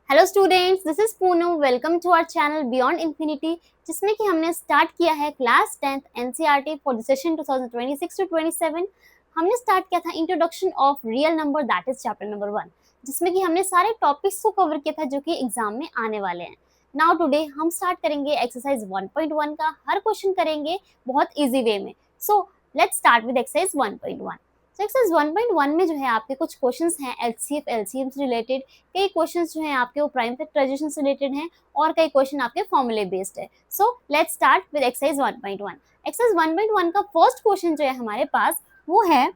Hello students, this is Poonam. Welcome to our channel beyond infinity, जिसमें कि हमने start किया है class 10th NCERT for the session 2026 to 27। हमने स्टार्ट किया था introduction of real number, that is chapter number 1, जिसमें कि हमने सारे टॉपिक्स को कवर किया था जो कि एग्जाम में आने वाले हैं। नाउ टुडे हम स्टार्ट करेंगे एक्सरसाइज 1.1 का। हर क्वेश्चन करेंगे बहुत इजी वे में। So let's start with exercise 1.1। तो एक्सरसाइज 1.1 में जो है आपके कुछ क्वेश्चंस हैं एचसीएफ एलसीएम से रिलेटेड, कई क्वेश्चंस जो हैं आपके वो प्राइम फैक्टराइजेशन से रिलेटेड हैं और कई क्वेश्चन आपके फॉर्मूले बेस्ड है। So let's start with exercise 1.1। Exercise 1.1 का फर्स्ट क्वेश्चन जो है हमारे पास वो है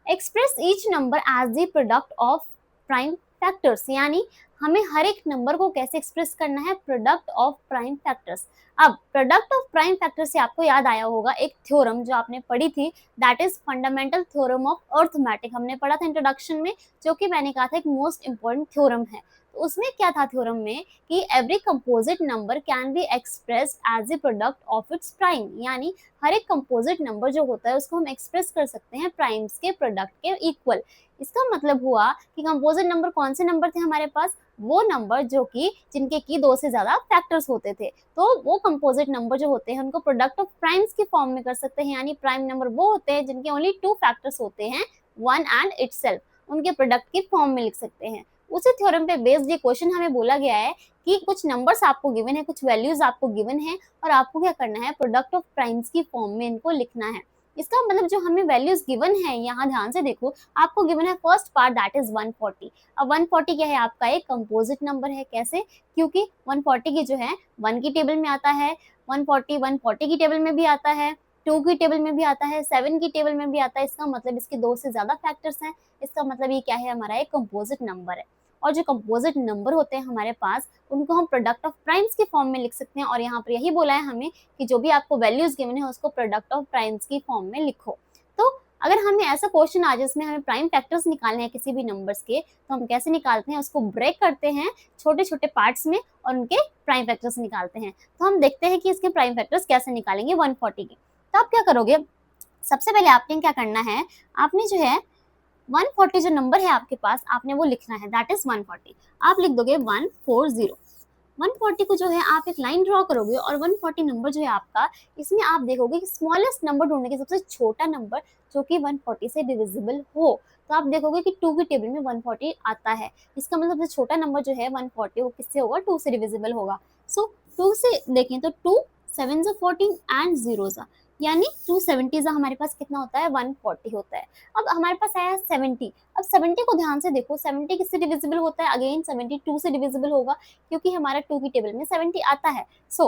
express each number as the product of prime factors, यानी हमें हर एक नंबर को कैसे एक्सप्रेस करना है, प्रोडक्ट ऑफ प्राइम फैक्टर्स। अब प्रोडक्ट ऑफ प्राइम फैक्टर से आपको याद आया होगा एक थ्योरम जो आपने पढ़ी थी, that is fundamental theorem of arithmetic. हमने पढ़ा था इंट्रोडक्शन में, जो कि मैंने कहा था एक मोस्ट इंपॉर्टेंट थ्योरम है। तो उसमें क्या था थ्योरम में कि every composite number can be expressed as a product of its prime, यानी हर एक कंपोजिट नंबर जो होता है उसको हम एक्सप्रेस कर सकते हैं प्राइम्स के प्रोडक्ट के इक्वल। इसका मतलब हुआ कि कंपोजिट नंबर कौन से नंबर थे हमारे पास, वो नंबर जो कि जिनके की दो से ज्यादा फैक्टर्स होते थे। तो वो कंपोजिट नंबर जो होते हैं उनको प्रोडक्ट ऑफ प्राइम्स की फॉर्म में कर सकते हैं, यानी प्राइम नंबर वो होते हैं जिनके ओनली टू फैक्टर्स होते हैं, वन एंड इटसेल्फ, उनके प्रोडक्ट की फॉर्म में लिख सकते हैं। उसी थ्योरम पे बेस्ड ये क्वेश्चन हमें बोला गया है कि कुछ नंबर्स आपको गिवन है, कुछ वैल्यूज आपको गिवन है और आपको क्या करना है, प्रोडक्ट ऑफ प्राइम्स की फॉर्म में इनको लिखना है। इसका मतलब जो हमें वैल्यूज गिवन है, यहाँ ध्यान से देखो, आपको गिवन है फर्स्ट पार्ट दैट इज 140। अब 140 क्या है, आपका एक कंपोजिट नंबर है। कैसे? क्योंकि 140 की जो है 1 की टेबल में आता है, 140 की टेबल में भी आता है, 2 की टेबल में भी आता है, 7 की टेबल में भी आता है। इसका मतलब इसके दो से ज्यादा फैक्टर्स हैं। इसका मतलब ये क्या है, हमारा एक कंपोजिट नंबर है। और जो कंपोजिट नंबर होते हैं हमारे पास, उनको हम प्रोडक्ट ऑफ प्राइम्स के फॉर्म में लिख सकते हैं। और यहाँ पर यही बोला है हमें कि जो भी आपको वैल्यूज गिवन है उसको प्रोडक्ट ऑफ प्राइम्स की फॉर्म में लिखो। तो अगर हमें ऐसा क्वेश्चन आ जिसमें हमें प्राइम फैक्टर्स निकालने हैं किसी भी नंबर्स के, तो हम कैसे निकालते हैं, उसको ब्रेक करते हैं छोटे छोटे पार्ट्स में और उनके प्राइम फैक्टर्स निकालते हैं। तो हम देखते हैं कि इसके प्राइम फैक्टर्स कैसे निकालेंगे 140 के। तो आप क्या करोगे, सबसे पहले आपने क्या करना है, आपने जो है 140 जो नंबर है आपके पास, आपने वो लिखना है, दैट इज 140। आप लिख दोगे 140। 140 को जो है आप एक लाइन ड्रॉ करोगे और 140 नंबर जो है आपका, इसमें आप देखोगे कि स्मॉलेस्ट नंबर ढूंढने के सबसे छोटा नंबर जो कि 140 से डिविजिबल हो। तो आप देखोगे कि 2 की टेबल में 140 आता है। इसका मतलब सबसे छोटा नंबर जो है 140 वो किससे होगा, 2 से डिविजिबल होगा। सो 2 से देखें तो 2 7 14 एंड 0 यानी 270 हमारे पास कितना होता है, 140 होता है। अब हमारे पास आया 70। अब 70 को ध्यान से देखो, 70 किससे डिविजिबल होता है, अगेन 72 से डिविजिबल होगा, क्योंकि हमारा 2 की टेबल में 70 आता है। सो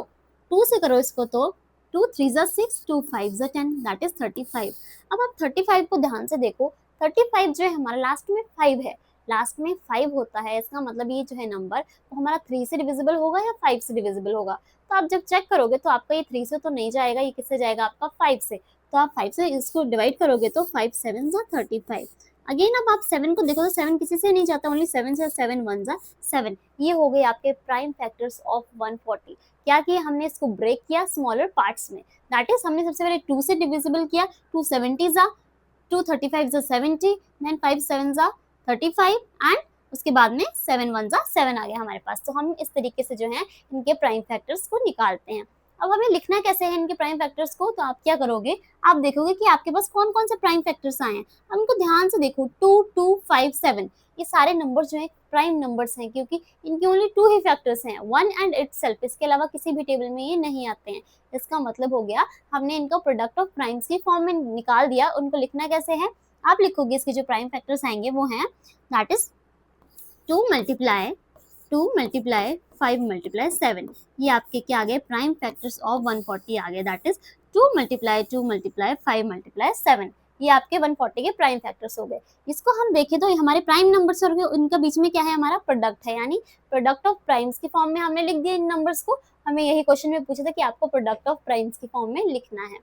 2 से करो इसको तो 2 3 6, 2 5 10, दैट इज 35। अब आप 35 को ध्यान से देखो, 35 जो है हमारा लास्ट में 5 है, लास्ट में 5 होता है। इसका मतलब ये जो है नंबर वो हमारा 3 से डिविजिबल होगा या 5 से डिविजिबल होगा। तो आप जब चेक करोगे तो आपका ये 3 से तो नहीं जाएगा, ये किससे जाएगा, आपका 5 से। तो आप 5 से इसको डिवाइड करोगे तो 5 7 35। अगेन अब आप 7 को देखो तो 7 किसी से नहीं जाता, ओनली 7 से 7 1 7। ये हो गए आपके प्राइम फैक्टर्स ऑफ 140। क्या किया हमने, इसको ब्रेक किया स्मॉलर पार्ट्स में, दैट इज हमने सबसे पहले 2 से डिविजिबल किया, 2 70 2 35 70, देन 5 7 35 एंड उसके बाद में 7 1 7 आ गया हमारे पास। तो हम इस तरीके से जो है इनके प्राइम फैक्टर्स को निकालते हैं। अब हमें लिखना कैसे है इनके प्राइम फैक्टर्स को, तो आप क्या करोगे, आप देखोगे कि आपके पास कौन कौन से प्राइम फैक्टर्स आए हैं। अब इनको ध्यान से देखो, 2 2 5 7, ये सारे नंबर जो है प्राइम नंबर्स हैं, क्योंकि इनके ओनली 2 ही फैक्टर्स हैं, वन एंड इटसेल्फ। इसके अलावा किसी भी टेबल में ये नहीं आते हैं। इसका मतलब हो गया हमने इनको प्रोडक्ट ऑफ प्राइम्स की फॉर्म में निकाल दिया। उनको लिखना कैसे है, आप लिखोगे इसके जो प्राइम फैक्टर्स आएंगे वो हैं, दैट इज 2 मल्टीप्लाई 5 मल्टीप्लाई 7। ये आपके क्या आ गए, प्राइम फैक्टर्स ऑफ 140 आ गए, दैट इज 2 मल्टीप्लाई 5 मल्टीप्लाई 7। ये आपके 140 के प्राइम फैक्टर्स हो गए। इसको हम देखें तो ये हमारे प्राइम नंबर्स हो गए, उनका बीच में क्या है, हमारा प्रोडक्ट है, यानी प्रोडक्ट ऑफ प्राइम्स की फॉर्म में हमने लिख दिया इन नंबर्स को। हमें यही क्वेश्चन में पूछा था कि आपको प्रोडक्ट ऑफ प्राइम्स की फॉर्म में लिखना है।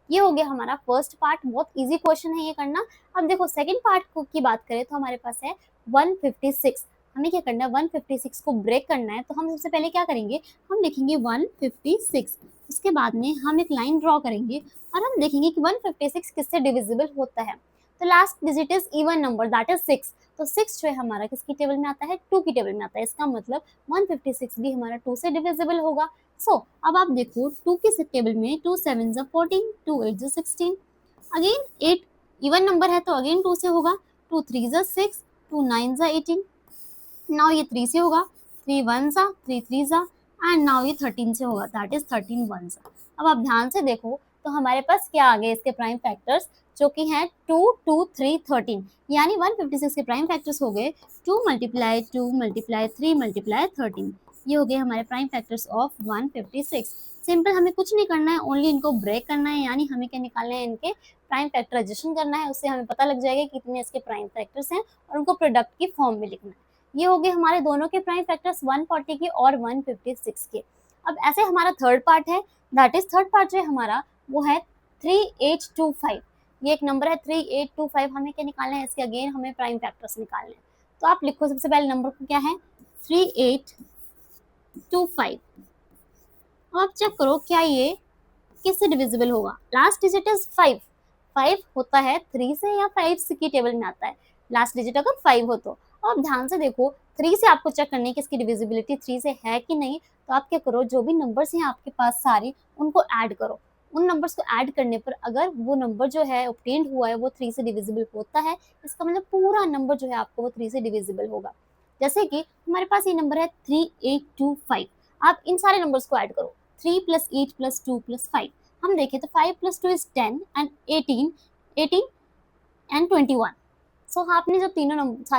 ये हो गया हमारा फर्स्ट पार्ट, बहुत इजी क्वेश्चन है ये करना। अब देखो सेकंड पार्ट की बात करें तो हमारे पास है 156। हमें क्या करना है, 156 को ब्रेक करना है। तो हम सबसे पहले क्या करेंगे, हम लिखेंगे 156, उसके बाद में हम एक लाइन ड्रॉ करेंगे और हम देखेंगे कि 156 किससे डिविजिबल होता है। तो last digit is even number that is 6, तो 6 जो है हमारा किसकी टेबल में आता है, 2 की टेबल में आता है। इसका मतलब 156 भी हमारा 2 से डिविजिबल होगा। सो अब आप देखो 2 की टेबल में 2 7 14, 2 8 16, अगेन 8 इवन नंबर है तो अगेन 2 से होगा, 2 3 6, 2 9 18, नाउ ये 3 से होगा, 3 1 3 3 एंड नाउ ये 13 से होगा, दैट इज 13 1। अब आप ध्यान से देखो तो हमारे पास क्या आ गए इसके प्राइम फैक्टर्स, जो कि हैं 2 2 3 13, यानी 156 के प्राइम फैक्टर्स हो गए 2 मल्टीप्लाई 2 मल्टीप्लाई 3 मल्टीप्लाई 13। ये हो गए हमारे प्राइम फैक्टर्स ऑफ 156। सिंपल, हमें कुछ नहीं करना है, ओनली इनको ब्रेक करना है, यानी हमें क्या निकालना है, इनके प्राइम फैक्टराइजेशन करना है। उससे हमें पता लग जाएगा कि कितने इसके प्राइम फैक्टर्स हैं और उनको प्रोडक्ट की फॉर्म में लिखना है। ये हो गए हमारे दोनों के प्राइम फैक्टर्स 140 के और 156 के। अब ऐसे हमारा थर्ड पार्ट है, दैट इज थर्ड पार्ट जो है हमारा वो है 3825। ये एक नंबर है 3825, हमें क्या निकालना है, इसके अगेन हमें प्राइम फैक्टर्स निकालने हैं। तो आप लिखो सबसे पहले नंबर को क्या है 3825। अब आप चेक करो क्या ये किससे डिविजिबल होगा। लास्ट डिजिट इज 5, 5 होता है 3 से या 5 की टेबल में आता है, लास्ट डिजिट अगर 5 हो तो। अब ध्यान से देखो 3 से आपको चेक करनी है कि इसकी डिविजिबिलिटी 3 से है कि नहीं। तो आप क्या करो, जो भी नंबर्स हैं आपके पास सारे उनको ऐड करो। उन नंबर्स को ऐड करने पर अगर वो नंबर जो है ऑब्टेन्ड हुआ है वो 3 से डिविजिबल होता है, इसका मतलब पूरा नंबर जो है आपको वो 3 से डिविजिबल होगा। जैसे कि हमारे पास ये नंबर है 3825, आप इन सारे नंबर्स को ऐड करो, 3 + 8 + 2 + 5। हम देखें तो 5 + 2 इज 10 एंड 18 एंड 21। सो आपने जो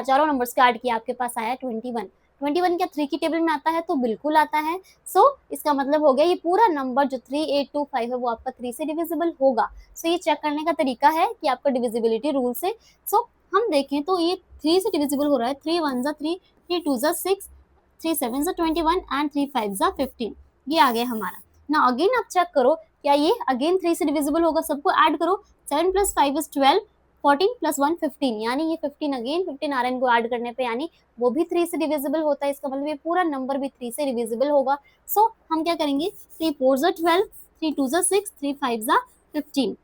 चारों नंबर्स को ऐड किया आपके पास आया 21। 21 क्या 3 की टेबल में आता है, तो बिल्कुल आता है। सो इसका मतलब हो गया ये पूरा नंबर जो 3825 है वो आपका 3 से डिविजिबल होगा। सो ये चेक करने का तरीका है कि आपका डिविजिबिलिटी रूल से। सो हम देखें तो ये 3 से डिविजिबल हो रहा है, 3 1 3, 3 2 6, 3 7 21 एंड 3 5 15। ये आ गया हमारा। ना अगेन आप चेक करो क्या ये अगेन 3 से डिविजिबल होगा, सबको ऐड करो, 7 + 5 = 12, 14 + 1 15, यानी ये 15 अगेन 15 आ रहा है इनको ऐड करने पे, यानी वो भी 3 से डिविजिबल होता है। इसका मतलब ये पूरा नंबर भी 3 से डिविजिबल होगा। सो हम क्या करेंगे, 3 4 12, 3 2 6, 3 5 15।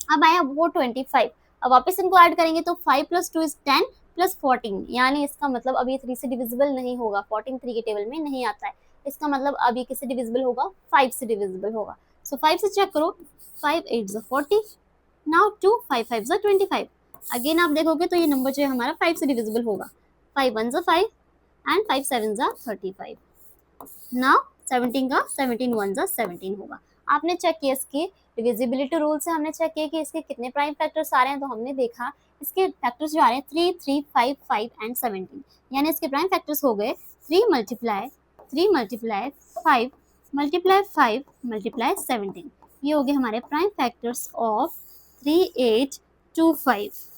अब आया वो 25। अब वापस इनको ऐड करेंगे तो 5 + 2 = 10 + 14, यानी इसका मतलब अब ये 3 से डिविजिबल नहीं होगा, 14 3 के टेबल में नहीं आता है। इसका मतलब अब ये किससे डिविजिबल होगा, 5 से डिविजिबल होगा। सो 5 से चेक करो, 5 8 40, नाउ 2 5 5 25। अगेन आप देखोगे तो ये नंबर जो है हमारा 5 से डिविजिबल होगा, 5 1 5 एंड 5 7 35। नाउ 17 का 17 1 17 होगा। आपने चेक किया इसके डिविजिबिलिटी रूल से, हमने चेक किया कि इसके कितने प्राइम फैक्टर्स आ रहे हैं, तो हमने देखा इसके फैक्टर्स जो आ रहे हैं 3 3 5 5 एंड 17, यानी इसके प्राइम फैक्टर्स हो गए 3 मल्टीप्लाई 5 मल्टीप्लाई 5 मल्टीप्लाई 17। ये हो गए हमारे प्राइम फैक्टर्स ऑफ 3825।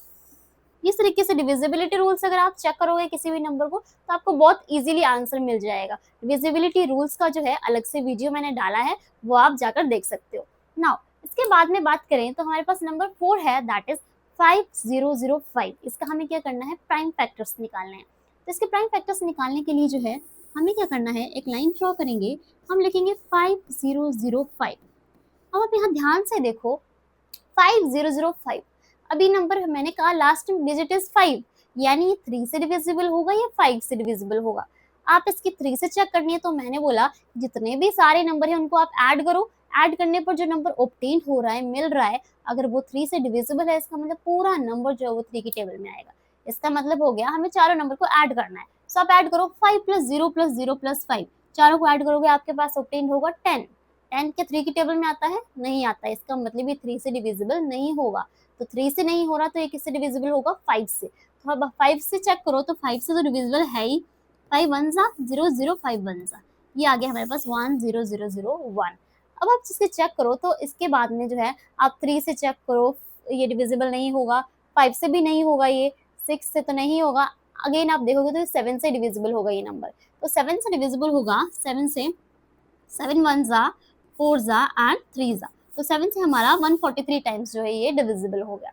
इस तरीके से डिविजिबिलिटी रूल्स अगर आप चेक करोगे किसी भी नंबर को तो आपको बहुत इजीली आंसर मिल जाएगा। डिविजिबिलिटी रूल्स का जो है अलग से वीडियो मैंने डाला है, वो आप जाकर देख सकते हो। नाउ इसके बाद में बात करें तो हमारे पास नंबर 4 है, दैट इज 5005। इसका हमें क्या करना है, प्राइम फैक्टर्स निकालने हैं। तो इसके प्राइम फैक्टर्स निकालने के लिए जो है हमें क्या करना है, एक लाइन ड्रॉ करेंगे, हम लिखेंगे 5005। अब आप यहाँ ध्यान से देखो 5005, अभी नंबर मैंने कहा लास्ट डिजिट इज 5, यानी ये 3 से डिविजिबल होगा या 5 से डिविजिबल होगा। आप इसकी 3 से चेक करनी है तो मैंने बोला जितने भी सारे नंबर हैं उनको आप ऐड करो, ऐड करने पर जो नंबर ऑब्टेन हो रहा है, मिल रहा है, अगर वो 3 से डिविजिबल है इसका मतलब पूरा नंबर जो है वो 3 की टेबल में आएगा। इसका मतलब हो गया हमें चारों नंबर को ऐड करना है। सो आप ऐड करो 5 + 0 + 0 + 5, चारों को ऐड करोगे आपके पास ऑब्टेन होगा 10। 10 क्या 3 की टेबल में आता है, नहीं आता है, इसका मतलब ये 3 से डिविजिबल नहीं होगा। तो 3 से नहीं हो रहा तो ये किससे डिविजिबल होगा, 5 से। तो अब 5 से चेक करो तो 5 से तो डिविजिबल है ही, 5 1 0 0 5 1, ये आ गया हमारे पास 1 0 0 0 1। अब आप इसके चेक करो तो इसके बाद में जो है आप 3 से चेक करो, ये डिविजिबल नहीं होगा, 5 से भी नहीं होगा, ये 6 से तो नहीं होगा। अगेन आप देखोगे तो 7 से डिविजिबल होगा ये नंबर, तो 7 से डिविजिबल होगा, 7 से 7 1 4 एंड 3 तो 7 से हमारा 143 टाइम्स जो है ये डिविजिबल हो गया।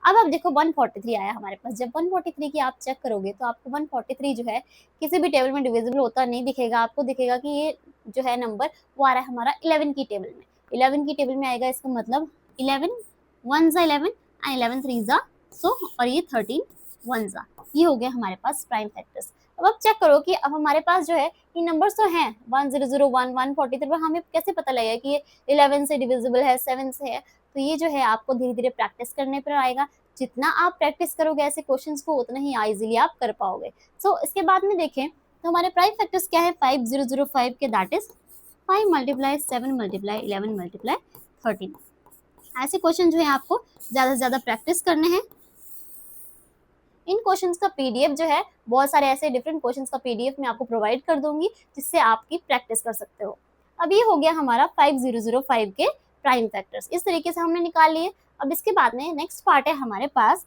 अब आप देखो 143 आया हमारे पास, जब 143 की आप चेक करोगे तो आपको 143 जो है किसी भी टेबल में डिविजिबल होता नहीं दिखेगा, आपको दिखेगा कि ये जो है नंबर वो आ रहा है हमारा 11 की टेबल में। 11 की टेबल में आएगा, इसका मतलब 11 1 11 एंड 11 3 सो और ये 13 वन जा, ये हो गया हमारे पास प्राइम फैक्टर्स। अब आप चेक करो कि अब हमारे पास जो है ये नंबर्स तो हैं 1001, 143, पर हमें कैसे पता लगेगा कि ये 11 से डिविजिबल है, 7 से है। तो ये जो है आपको धीरे धीरे प्रैक्टिस करने पर आएगा। जितना आप प्रैक्टिस करोगे ऐसे क्वेश्चंस को उतना ही इजीली आप कर पाओगे। सो इसके बाद में देखें तो हमारे प्राइम फैक्टर्स क्या है 5005 के, that is 5 multiply 7 multiply 11 multiply 13। ऐसे क्वेश्चन जो है आपको ज़्यादा से ज़्यादा प्रैक्टिस करने हैं। इन क्वेश्चंस का पीडीएफ जो है बहुत सारे ऐसे डिफरेंट क्वेश्चंस का पीडीएफ मैं आपको प्रोवाइड कर दूंगी जिससे आपकी प्रैक्टिस कर सकते हो। अब ये हो गया हमारा 5005 के प्राइम फैक्टर्स, इस तरीके से हमने निकाल लिए। अब इसके बाद में नेक्स्ट पार्ट है हमारे पास,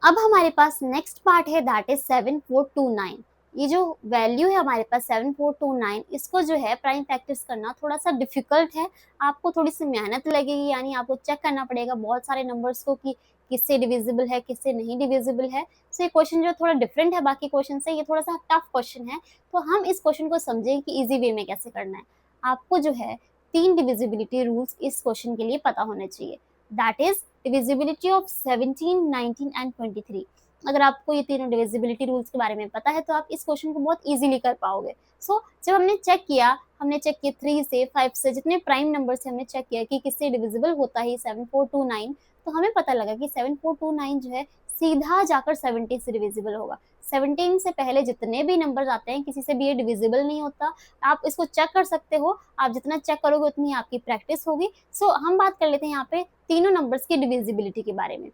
अब हमारे पास नेक्स्ट पार्ट है दैट इज 7429। ये जो वैल्यू है हमारे पास 7429, इसको जो है प्राइम फैक्टर्स करना थोड़ा सा डिफिकल्ट है, आपको थोड़ी सी मेहनत लगेगी, यानी आपको चेक करना पड़ेगा बहुत सारे नंबर्स को कि किससे डिविजिबल है किससे नहीं डिविजिबल है। सो ये क्वेश्चन जो थोड़ा डिफरेंट है बाकी क्वेश्चन से, ये थोड़ा सा टफ क्वेश्चन है। तो हम इस क्वेश्चन को समझें कि इजी वे में कैसे करना है। आपको जो है 3 डिविजिबिलिटी रूल्स इस क्वेश्चन के लिए पता होने चाहिए, that is divisibility of 17, 19 and 23। अगर आपको ये तीनों डिविजिबिलिटी रूल्स के बारे में पता है तो आप इस क्वेश्चन को बहुत इजीली कर पाओगे। सो जब हमने चेक किया 3 से 5 से जितने प्राइम नंबर से हमने चेक किया कि किससे डिविजिबल होता है 7429, तो हमें पता लगा कि 7429 जो है सीधा जाकर 70 से डिविजिबल होगा। 17 से पहले जितने भी नंबर आते हैं किसी से भी ये डिविजिबल नहीं होता। आप इसको चेक कर सकते हो, आप जितना चेक करोगे उतनी आपकी प्रैक्टिस होगी। सो हम बात कर लेते हैं यहाँ पे तीनों नंबर्स की डिविजिबिलिटी के बारे में।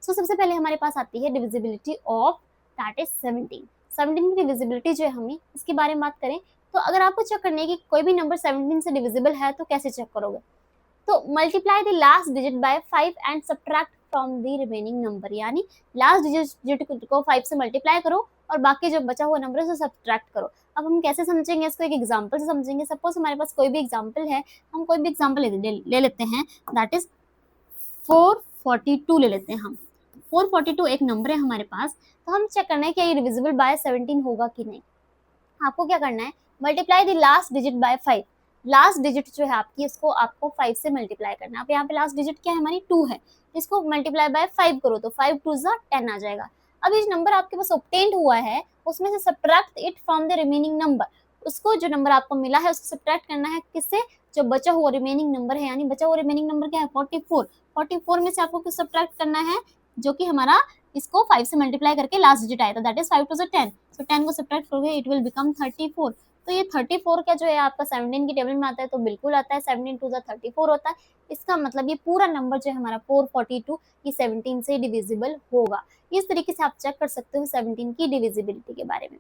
सो सबसे पहले हमारे पास आती है डिविजिबिलिटी ऑफ दैट इज 17। 17 की डिविजिबिलिटी जो है हमें इसके बारे में बात करें तो अगर आपको चेक करनी है कि कोई भी नंबर 17 से डिविजिबल है तो कैसे चेक करोगे, तो multiply the last digit bye 5 and subtract from the remaining number, यानी लास्ट डिजिट को 5 से मल्टीप्लाई करो और बाकी जो बचा हुआ नंबर है उसे सब्ट्रैक्ट करो। अब हम कैसे समझेंगे इसको, एक एग्जांपल से समझेंगे। सपोज हमारे पास कोई भी एग्जांपल है, हम कोई भी एग्जांपल ले लेते हैं, दैट इज 442 ले लेते हैं हम। 442 एक नंबर है हमारे पास, तो हम चेक करना है कि ये डिविजिबल बाय 17 होगा कि नहीं। आपको क्या करना है, multiply the last digit bye 5। Last digit जो है आपकी इसको आपको 5 से मल्टीप्लाई करना है। अब यहाँ पे लास्ट डिजिट क्या है हमारी 2 है, इसको मल्टीप्लाई बाय 5 करो तो 5 2 10 आ जाएगा। अब ये नंबर आपके पास ऑब्टेन्ड हुआ है उसमें से subtract it from the remaining number, उसको जो नंबर आपको मिला है उसको सब्ट्रैक्ट करना है किससे, जो बचा हुआ रिमेनिंग नंबर है, यानी बचा हुआ रिमेनिंग नंबर क्या है 44। 44 में से आपको किस सब्ट्रैक्ट करना है, जो कि हमारा इसको 5 से मल्टीप्लाई करके लास्ट डिजिट आया था, दैट इज 5 2 10। सो 10 को सब्ट्रैक्ट करोगे इट विल बिकम 34। तो ये 34 का जो है आपका 17 की टेबल में आता है तो बिल्कुल आता है, 17 2 34 होता है। इसका मतलब ये पूरा नंबर जो है हमारा 442 ये 17 से डिविजिबल होगा। इस तरीके से आप चेक कर सकते हो 17 की डिविजिबिलिटी के बारे में।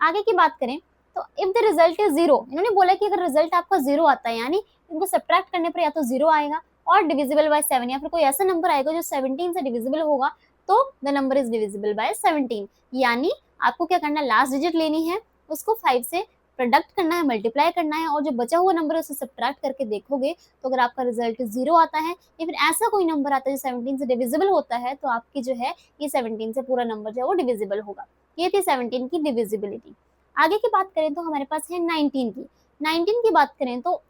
आगे की बात करें तो इफ द रिजल्ट इज 0, इन्होंने बोला कि अगर रिजल्ट आपका 0 आता है यानी इनको सब्ट्रैक्ट करने पर या तो 0 आएगा और डिविजिबल बाय 7, या फिर कोई ऐसा नंबर आएगा जो 17 से डिविजिबल होगा तो the number is divisible by 17। यानी आपको क्या करना है, लास्ट डिजिट लेनी है, उसको 5 से प्रोडक्ट करना है, मल्टीप्लाई करना है और जो बचा हुआ नंबर है उसे सब्ट्रैक्ट करके देखोगे तो अगर आपका रिजल्ट 0 आता है या फिर ऐसा कोई नंबर आता है जो 17 से डिविजिबल होता है तो आपकी जो है ये 17 से पूरा नंबर जो है वो डिविजिबल होगा। ये थी 17 की डिविजिबिलिटी। आगे की बात करें तो हमारे पास है 19 की। 19 की बात करें तो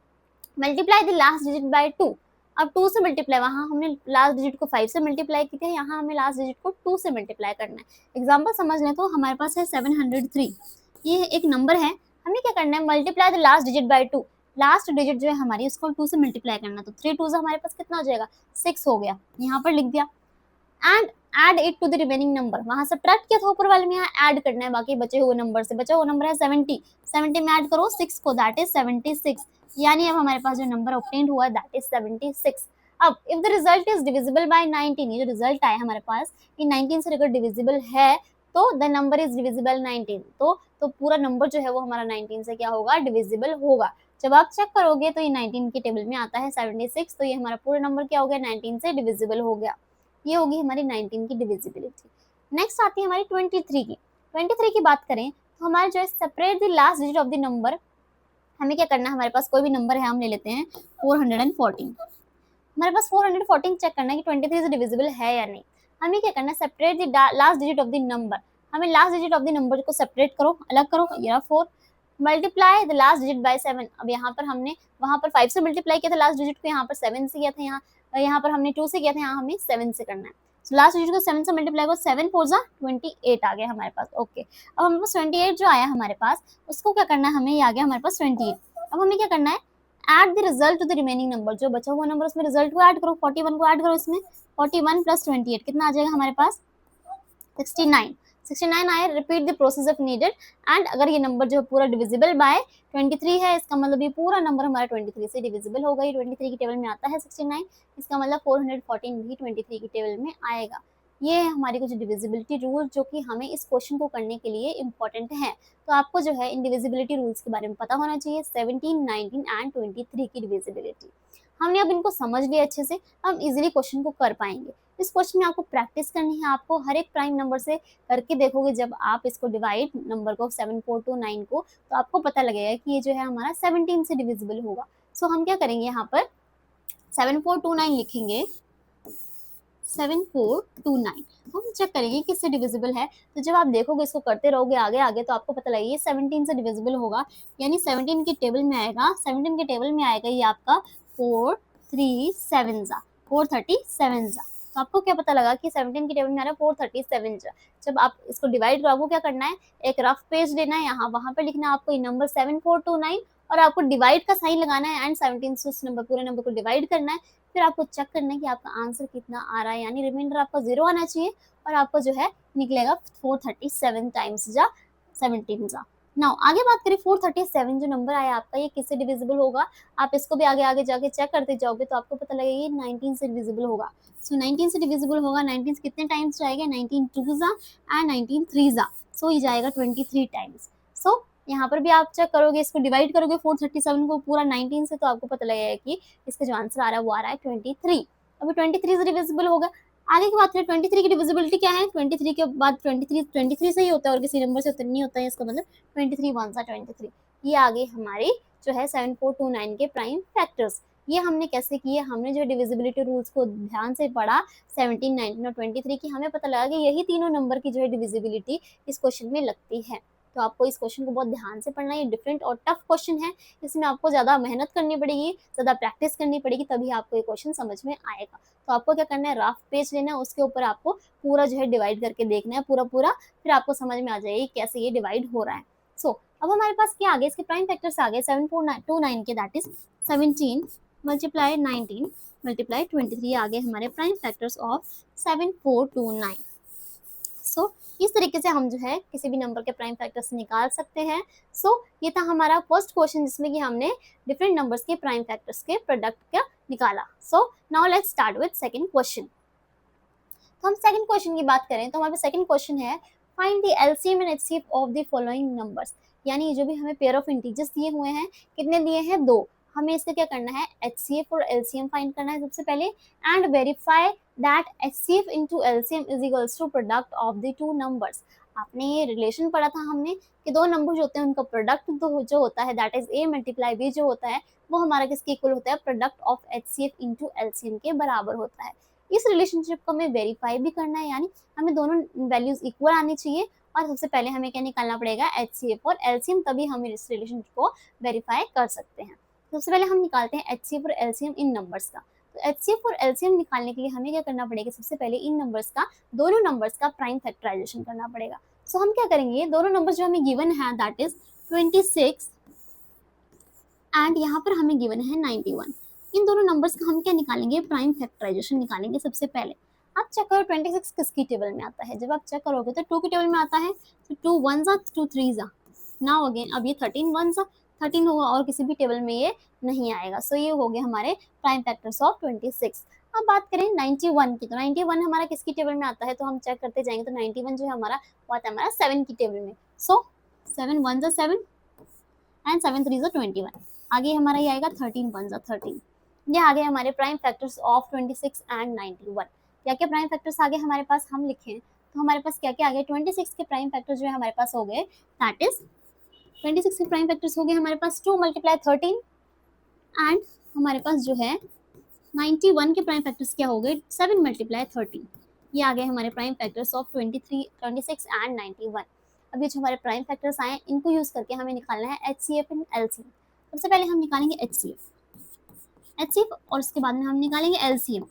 multiply the last digit bye 2। अब 2 से मल्टीप्लाई, वहाँ हमने लास्ट डिजिट को 5 से मल्टीप्लाई की थी, यहाँ हमें लास्ट डिजिट को 2 से मल्टीप्लाई करना है। एग्जांपल समझ लें तो हमारे पास है 703, ये एक नंबर है, हमें क्या करना है multiply the last digit bye 2। Last digit जो है हमारी उसको 2 से मल्टीप्लाई करना, तो 3 2 हमारे पास कितना हो जाएगा 6 हो गया, यहाँ पर लिख दिया। And add it to the remaining number, वहां सब्ट्रैक्ट किया था ऊपर वाले में, यहाँ ऐड करना है बाकी बचे हुए नंबर से। बचा हुआ नंबर है 70, 70 में ऐड करो 6 को, दैट इज 76। यानी अब हमारे पास जो नंबर ऑब्टेन्ड हुआ है दैट इज 76। अब if the result is divisible by 19, ये जो रिजल्ट आया हमारे पास कि 19 से अगर डिविजिबल है तो द नंबर इज डिविजिबल 19, तो पूरा नंबर जो है वो हमारा 19 से क्या होगा डिविजिबल होगा। जब आप चेक करोगे तो ये 19 की टेबल में आता है 76, तो ये हमारा पूरा नंबर क्या हो गया 19 से डिविजिबल हो गया। ये होगी हमारी 19 की डिविजिबिलिटी। नेक्स्ट आती है हमारी 23 की। 23 की बात करें तो हमारे जो है separate the last digit of the number, हमें क्या करना है, हमारे पास कोई भी नंबर है हम ले लेते हैं 414। हमारे पास 414 चेक करना है कि 23 से डिविजिबल है या नहीं। हमें क्या करना है separate the last digit of the number, हमें last digit of the number को सेपरेट करो, अलग करो, ये 4 multiply the last digit by 7। अब यहाँ पर हमने वहाँ पर 5 से मल्टीप्लाई किया था लास्ट डिजिट को, यहाँ पर 7 से किया था, यहाँ पर हमने 2 से किया था, यहाँ हमें 7 से करना है। सो लास्ट डिजिट को 7 से मल्टीप्लाई करो, 7 4 जा 28 आ गया हमारे पास। ओके, अब हमारे पास 28 जो आया हमारे पास, उसको क्या करना है हमें, ये आ गया हमारे पास 28। अब हमें क्या करना है, add the result to the remaining number, जो बचा हुआ नंबर उसमें रिजल्ट को ऐड करो, 41 को ऐड करो इसमें, 41 प्लस 28 कितना आ जाएगा हमारे पास, 69। 69 आए, repeat the process of needed, and अगर ये नंबर जो पूरा डिविजिबल बाय 23 है, इसका मतलब ये पूरा नंबर हमारा 23 से डिविजिबल होगा। ये 23 की टेबल में आता है 69, इसका मतलब 414 भी 23 की टेबल में आएगा। ये है हमारी कुछ डिविजिबिलिटी रूल जो कि हमें इस क्वेश्चन को करने के लिए इंपॉर्टेंट है। तो आपको जो है इन डिविजिबिलिटी रूल्स के बारे में पता होना चाहिए, 17, 19 एंड 23 की डिविजिबिलिटी। हमने अब इनको समझ लिया अच्छे से, हम इजीली क्वेश्चन को कर पाएंगे। इस क्वेश्चन में आपको प्रैक्टिस करनी है, आपको हर एक प्राइम नंबर से करके देखोगे, जब आप इसको डिवाइड नंबर को 7429 को, तो आपको पता लगेगा कि ये जो है हमारा 17 से डिविजिबल होगा। सो हम क्या करेंगे, यहाँ पर 7429 लिखेंगे, 7429 हम चेक करेंगे किससे डिविजिबल है। तो जब आप देखोगे, इसको करते रहोगे आगे आगे, तो आपको पता लगेगा ये 17 से डिविजिबल होगा, यानी 17 की टेबल में आएगा, 17 के टेबल में आएगा ये आपका 437 437। तो आपको क्या पता लगा कि 17 की टेबल में आ रहा है 437। जब आप इसको डिवाइड करो, आपको क्या करना है, एक रफ पेज लेना है, यहाँ वहां पे लिखना है आपको ये नंबर 7429, और आपको डिवाइड का साइन लगाना है, एंड 17 से उस नंबर पूरे नंबर को डिवाइड करना है। फिर आपको चेक करना है कि आपका आंसर कितना आ रहा है, यानी रिमाइंडर आपका 0 आना चाहिए, और आपको जो है निकलेगा 437 टाइम्स जा 17 जा। नाउ आगे बात करें, 437 जो नंबर आया आपका, ये किससे डिविजिबल होगा। आप इसको भी आगे आगे जाके चेक करते जाओगे, तो आपको पता लगेगा ये 19 से डिविजिबल होगा। सो 19 से डिविजिबल होगा, 19 से कितने टाइम्स जाएगा, 19 2 जा एंड 19 3 जा, सो ये जाएगा 23 टाइम्स। सो यहाँ पर भी आप चेक करोगे, इसको डिवाइड करोगे 437 को पूरा 19 से, तो आपको पता लगेगा कि इसका जो आंसर आ रहा है वो आ रहा है 23। अभी 23 से डिविजिबल होगा। आगे की बात करें, 23 की डिविजिबिलिटी क्या है, 23 के बाद 23 से ही होता है, और किसी नंबर से उतना नहीं होता है, इसका मतलब 23 1 सा 23। ये आ गई हमारी जो है 7429 के प्राइम फैक्टर्स। ये हमने कैसे किए, हमने जो डिविजिबिलिटी रूल्स को ध्यान से पढ़ा, 17, 19 और 23 की, हमें पता लगा कि यही तीनों नंबर की जो है डिविजिबिलिटी इस क्वेश्चन में लगती है। तो आपको इस क्वेश्चन को बहुत ध्यान से पढ़ना है, ये डिफरेंट और टफ क्वेश्चन है, इसमें आपको ज़्यादा मेहनत करनी पड़ेगी, ज़्यादा प्रैक्टिस करनी पड़ेगी, तभी आपको ये क्वेश्चन समझ में आएगा। तो आपको क्या करना है, रफ पेज लेना है, उसके ऊपर आपको पूरा जो है डिवाइड करके देखना है, पूरा पूरा, फिर आपको समझ में आ जाएगी कैसे ये डिवाइड हो रहा है। सो अब हमारे पास क्या आ गया, इसके प्राइम फैक्टर्स आ गए 7429 के, दैट इज 17 मल्टीप्लाई 19 मल्टीप्लाई 23 आ गए हमारे प्राइम फैक्टर्स ऑफ 7429। सो इस तरीके से हम जो है किसी भी नंबर के प्राइम फैक्टर्स निकाल सकते हैं। सो ये था हमारा फर्स्ट क्वेश्चन, जिसमें कि हमने डिफरेंट नंबर्स के प्राइम फैक्टर्स के प्रोडक्ट का निकाला। So now let's start with second question. तो हम सेकंड क्वेश्चन की बात करें, तो हमारे पास सेकंड क्वेश्चन है, find the LCM and HCF of the following numbers. यानी जो भी हमें पेयर ऑफ इंटीजर्स दिए हुए हैं, कितने दिए हैं, 2, हमें इसका क्या करना है, एचसीएफ और एलसीएम फाइंड करना है सबसे पहले, and verify that HCF into LCM is equals to product of the two numbers. आपने ये रिलेशन पढ़ा था हमने कि दो नंबर जो होते हैं उनका प्रोडक्ट जो होता है, that is A multiply b जो होता है, वो हमारा किसके इक्वल होता है, product of HCF into LCM के बराबर होता है। इस रिलेशनशिप को हमें वेरीफाई भी करना है, यानी हमें दोनों वैल्यूज इक्वल आनी चाहिए, और सबसे पहले हमें क्या निकालना पड़ेगा, एचसीएफ और एलसीएम, तभी हम इस रिलेशनशिप को वेरीफाई कर सकते हैं। सबसे पहले हम निकालते हैं एचसीएफ और एलसीएम इन नंबर्स का। तो एचसीएफ और एलसीएम निकालने के लिए हमें क्या करना पड़ेगा, सबसे पहले इन नंबर्स का, दोनों नंबर्स का प्राइम फैक्टराइजेशन करना पड़ेगा। सो हम क्या करेंगे, दोनों नंबर्स जो हमें गिवन है, दैट इज 26 एंड यहाँ पर हमें गिवन है 91, इन दोनों नंबर्स का हम क्या निकालेंगे, प्राइम फैक्टराइजेशन निकालेंगे। सबसे पहले आप चेक करो 26 किसकी टेबल में आता है, जब आप चेक करोगे तो 2 की टेबल में आता है, तो 2 1 जा 2 3 जा, नाउ अगेन अब ये 13 1 जा 13 होगा, और किसी भी टेबल में ये नहीं आएगा। सो ये हो गए हमारे प्राइम फैक्टर्स ऑफ 26। अब बात करें 91 की, तो 91 हमारा किसकी टेबल में आता है, तो हम चेक करते जाएंगे, तो 91 जो है हमारा वो आता है हमारा 7 की टेबल में। सो 7 1 जा 7 एंड 7 3 जा 21, आगे हमारा ये आएगा 13 1 जा 13। ये आ गए हमारे प्राइम फैक्टर्स ऑफ 26 एंड 91। क्या क्या प्राइम फैक्टर्स आ गए हमारे पास, हम लिखें तो हमारे पास क्या क्या आ गए, 26 के प्राइम फैक्टर्स जो है हमारे पास हो गए, दैट इज 26 के प्राइम फैक्टर्स हो गए हमारे पास 2 मल्टीप्लाई 13, एंड हमारे पास जो है 91 के प्राइम फैक्टर्स क्या हो गए, 7 मल्टीप्लाई 13। ये आ गए हमारे प्राइम फैक्टर्स ऑफ 23 26 एंड 91। अब ये जो हमारे प्राइम फैक्टर्स आए, इनको यूज करके हमें निकालना है एचसीएफ एंड एलसीएम। सबसे पहले हम निकालेंगे एचसीएफ और उसके बाद में हम निकालेंगे एलसीएम।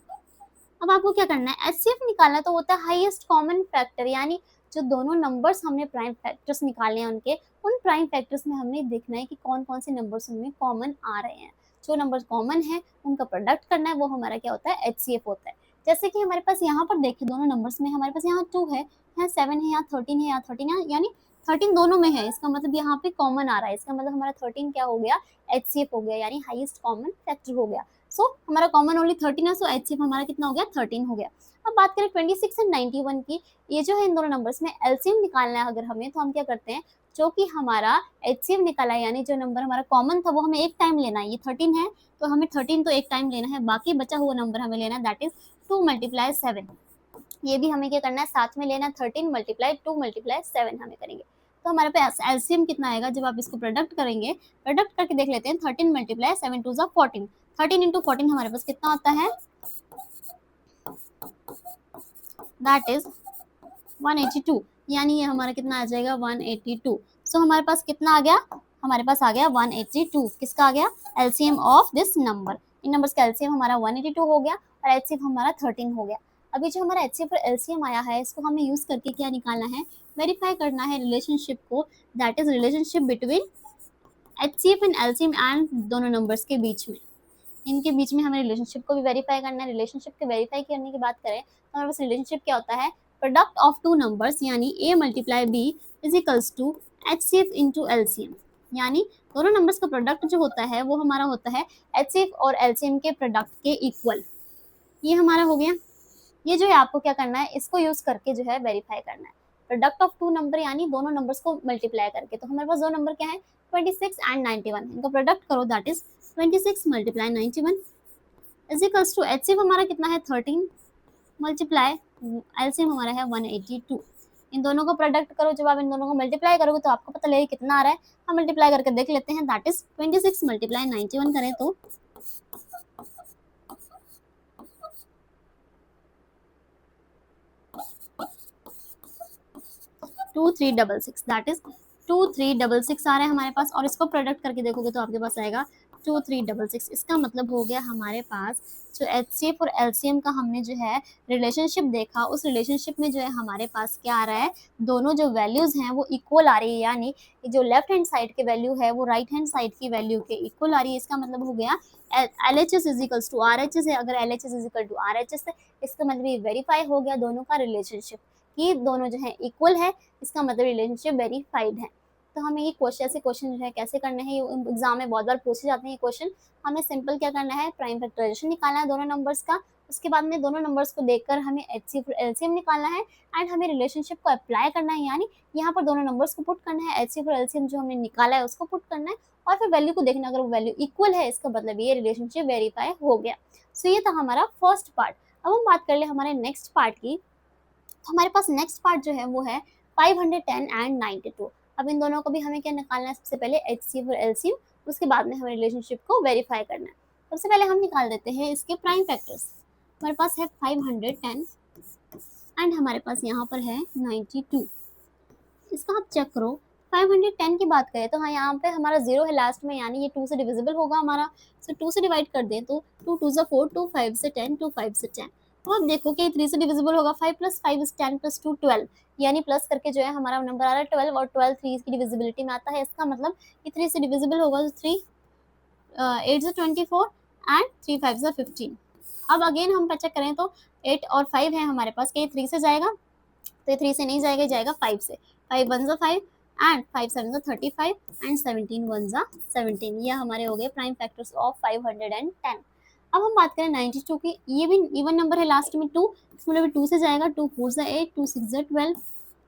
अब आपको क्या करना है, एचसीएफ निकालना है, तो होता है हाईएस्ट कॉमन फैक्टर, यानी जो दोनों नंबर्स हमने प्राइम फैक्टर्स निकाले हैं उनके, उन प्राइम फैक्टर्स में हमने देखना है कि कौन कौन से नंबर्स उनमें कॉमन आ रहे हैं। जो नंबर्स कॉमन है उनका प्रोडक्ट करना है, वो हमारा क्या होता है, एचसीएफ होता है। जैसे कि हमारे पास यहाँ पर देखिए दोनों नंबर्स में हमारे पास यहाँ 2 है, यहाँ 7 है, यहाँ 13 है, यहाँ 13 है, यानी 13 दोनों में है, इसका मतलब यहाँ पे कॉमन आ रहा है, इसका मतलब हमारा 13 क्या हो गया, एचसीएफ हो गया, यानी हाईएस्ट कॉमन फैक्टर हो गया। सो हमारा कॉमन ओनली 13 है, सो एचसीएफ हमारा कितना हो गया, 13 हो गया। अब बात करें 26 एंड 91 की, ये जो है इन दोनों नंबर्स में एलसीएम निकालना है अगर हमें, तो हम क्या करते हैं, जो कि हमारा एचसीएफ निकाला है, यानी जो नंबर हमारा कॉमन था वो हमें एक टाइम लेना है, ये 13 है तो हमें 13 तो एक टाइम लेना है, बाकी बचा हुआ नंबर हमें लेना है, दैट इज 2 × 7। ये भी हमें क्या करना है, साथ में लेना है, 13 × 2 × 7 हमें करेंगे। तो हमारे पास एलसीएम कितना आएगा, जब आप इसको प्रोडक्ट करेंगे, प्रोडक्ट करके देख लेते हैं, 13 × 7 2 14, 13 × 14 हमारे पास कितना आता है, दैट इज 182, यानी ये हमारा कितना आ जाएगा, 182। सो हमारे पास कितना आ गया, हमारे पास आ गया 182, किसका आ गया, LCM of this number, in numbers का एलसीएम हमारा 182 हो गया और एचसीएफ हमारा 13 हो गया। अभी जो हमारा एचसीएफ और एलसीएम आया है, इसको हमें यूज करके क्या निकालना है, वेरीफाई करना है रिलेशनशिप को, that is relationship between HCF and LCM and दोनों नंबर्स के बीच में, इनके बीच में हमें रिलेशनशिप को भी वेरीफाई करना है। रिलेशनशिप के वेरीफाई करने की बात करें तो हमारे पास रिलेशनशिप क्या होता है, प्रोडक्ट ऑफ टू नंबर्स, यानी a × b is equals to HCF into LCM, यानी दोनों नंबर्स का प्रोडक्ट जो होता है वो हमारा होता है एचसीएफ और एलसीएम के प्रोडक्ट के इक्वल। ये हमारा हो गया। ये जो है आपको क्या करना है, इसको यूज करके जो है वेरीफाई करना है, प्रोडक्ट ऑफ टू नंबर, यानी दोनों नंबर्स को मल्टीप्लाई करके। तो हमारे पास दो नंबर क्या है, 26 एंड 91, इनका प्रोडक्ट करो, that is 26 × 91 is equals to HCF हमारा कितना है, 13 मल्टीप्लाई एलसीएम हमारा है 182। इन दोनों को प्रोडक्ट करो, जब आप इन दोनों को मल्टीप्लाई करोगे तो आपको पता लगेगा कितना आ रहा है। हम मल्टीप्लाई करके देख लेते हैं, दैट इज 26 × 91 करें तो 2366, दैट इज 2366 आ रहा है हमारे पास, और इसको प्रोडक्ट करके देखोगे तो आपके पास आएगा 2366। इसका मतलब हो गया हमारे पास जो एचसीएफ और एलसीएम का हमने जो है रिलेशनशिप देखा, उस रिलेशनशिप में जो है हमारे पास क्या आ रहा है, दोनों जो वैल्यूज हैं वो इक्वल आ रही है, यानी जो लेफ्ट हैंड साइड की वैल्यू है वो राइट हैंड साइड की वैल्यू के इक्वल आ रही है। इसका मतलब हो गया LHS is equals to RHS है, अगर LHS is equal to RHS है, इसका मतलब ये वेरीफाई हो गया दोनों का रिलेशनशिप, कि दोनों जो है इक्वल है, इसका मतलब रिलेशनशिप वेरीफाइड है। तो हमें ये क्वेश्चन, ऐसे क्वेश्चन जो है कैसे करने हैं, ये एग्जाम में बहुत बार पूछे जाते हैं ये क्वेश्चन। हमें सिंपल क्या करना है, प्राइम फैक्टराइजेशन निकालना है दोनों नंबर्स का, उसके बाद में दोनों नंबर्स को देखकर हमें एचसीएफ और एलसीएम निकालना है, एंड हमें रिलेशनशिप को अप्लाई करना है, यानी यहाँ पर दोनों नंबर्स को पुट करना है, एचसीएफ और एलसीएम जो हमने निकाला है उसको पुट करना है, और फिर वैल्यू को देखना, अगर वो वैल्यू इक्वल है इसका मतलब ये रिलेशनशिप वेरीफाई हो गया। सो ये था हमारा फर्स्ट पार्ट। अब हम बात कर ले हमारे नेक्स्ट पार्ट की। तो हमारे पास नेक्स्ट पार्ट जो है वो है 510 एंड 92। अब इन दोनों को भी हमें क्या निकालना है, सबसे पहले एचसीएफ और एलसीएम, उसके बाद में हमें रिलेशनशिप को वेरीफाई करना है। सबसे पहले हम निकाल देते हैं इसके प्राइम फैक्टर्स। हमारे पास है 510 एंड हमारे पास यहाँ पर है 92। इसका आप चेक करो, 510 की बात करें तो हाँ यहाँ पे हमारा 0 है लास्ट में, यानी ये 2 से डिविजिबल होगा हमारा। सो 2 से डिवाइड कर दें तो 2 2 4, 2 5 से 10, 2 5 से 10। तो अब देखो कि 3 से डिविजिबल होगा, 5 + 5 = 10 + 2 12, यानी प्लस करके जो है हमारा नंबर आ रहा है 12, और 12 3 की डिविजिबिलिटी में आता है। इसका मतलब ये 3 से डिविजिबल होगा, तो 3 8 से 24 एंड 3 5 से 15। अब अगेन हम चेक करें तो 8 और 5 है हमारे पास, कि 3 से जाएगा, तो 3 से नहीं जाएगा, जाएगा 5 से। 5 1 = 5 एंड 5 7 = 35 एंड 17 1 = 17। ये हमारे हो गए प्राइम फैक्टर्स ऑफ 510। अब हम बात करें 92 की, ये भी इवन नंबर है, लास्ट में 2, इसमें भी 2 से जाएगा, 2 4 = 8, 2 6 = 12,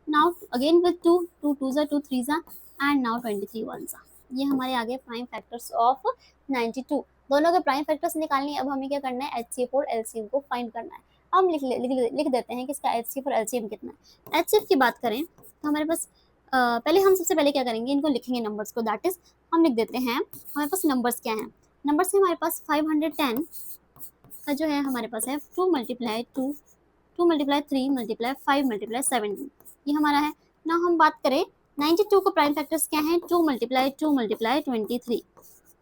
now again with 2, 2 2 = 2 3 and now 23 1 सा। ये हमारे आगे प्राइम फैक्टर्स ऑफ 92। दोनों के प्राइम फैक्टर्स निकालने, अब हमें क्या करना है, एचसीएफ और एलसीएम को फाइंड करना है। हम लिख देते हैं कि इसका एचसीएफ और एलसीएम कितना है। एचसीएफ की बात करें तो हमारे पास पहले हम सबसे पहले क्या करेंगे, इनको लिखेंगे नंबर्स को, दैट इज हम लिख देते हैं हमारे पास नंबर्स क्या हैं। नंबर्स है हमारे पास 510 का जो है हमारे पास है 2 × 2, 2 × 3 × 5 × 17, ये हमारा है ना। हम बात करें 92 को प्राइम फैक्टर्स क्या हैं, 2 × 2 × 23,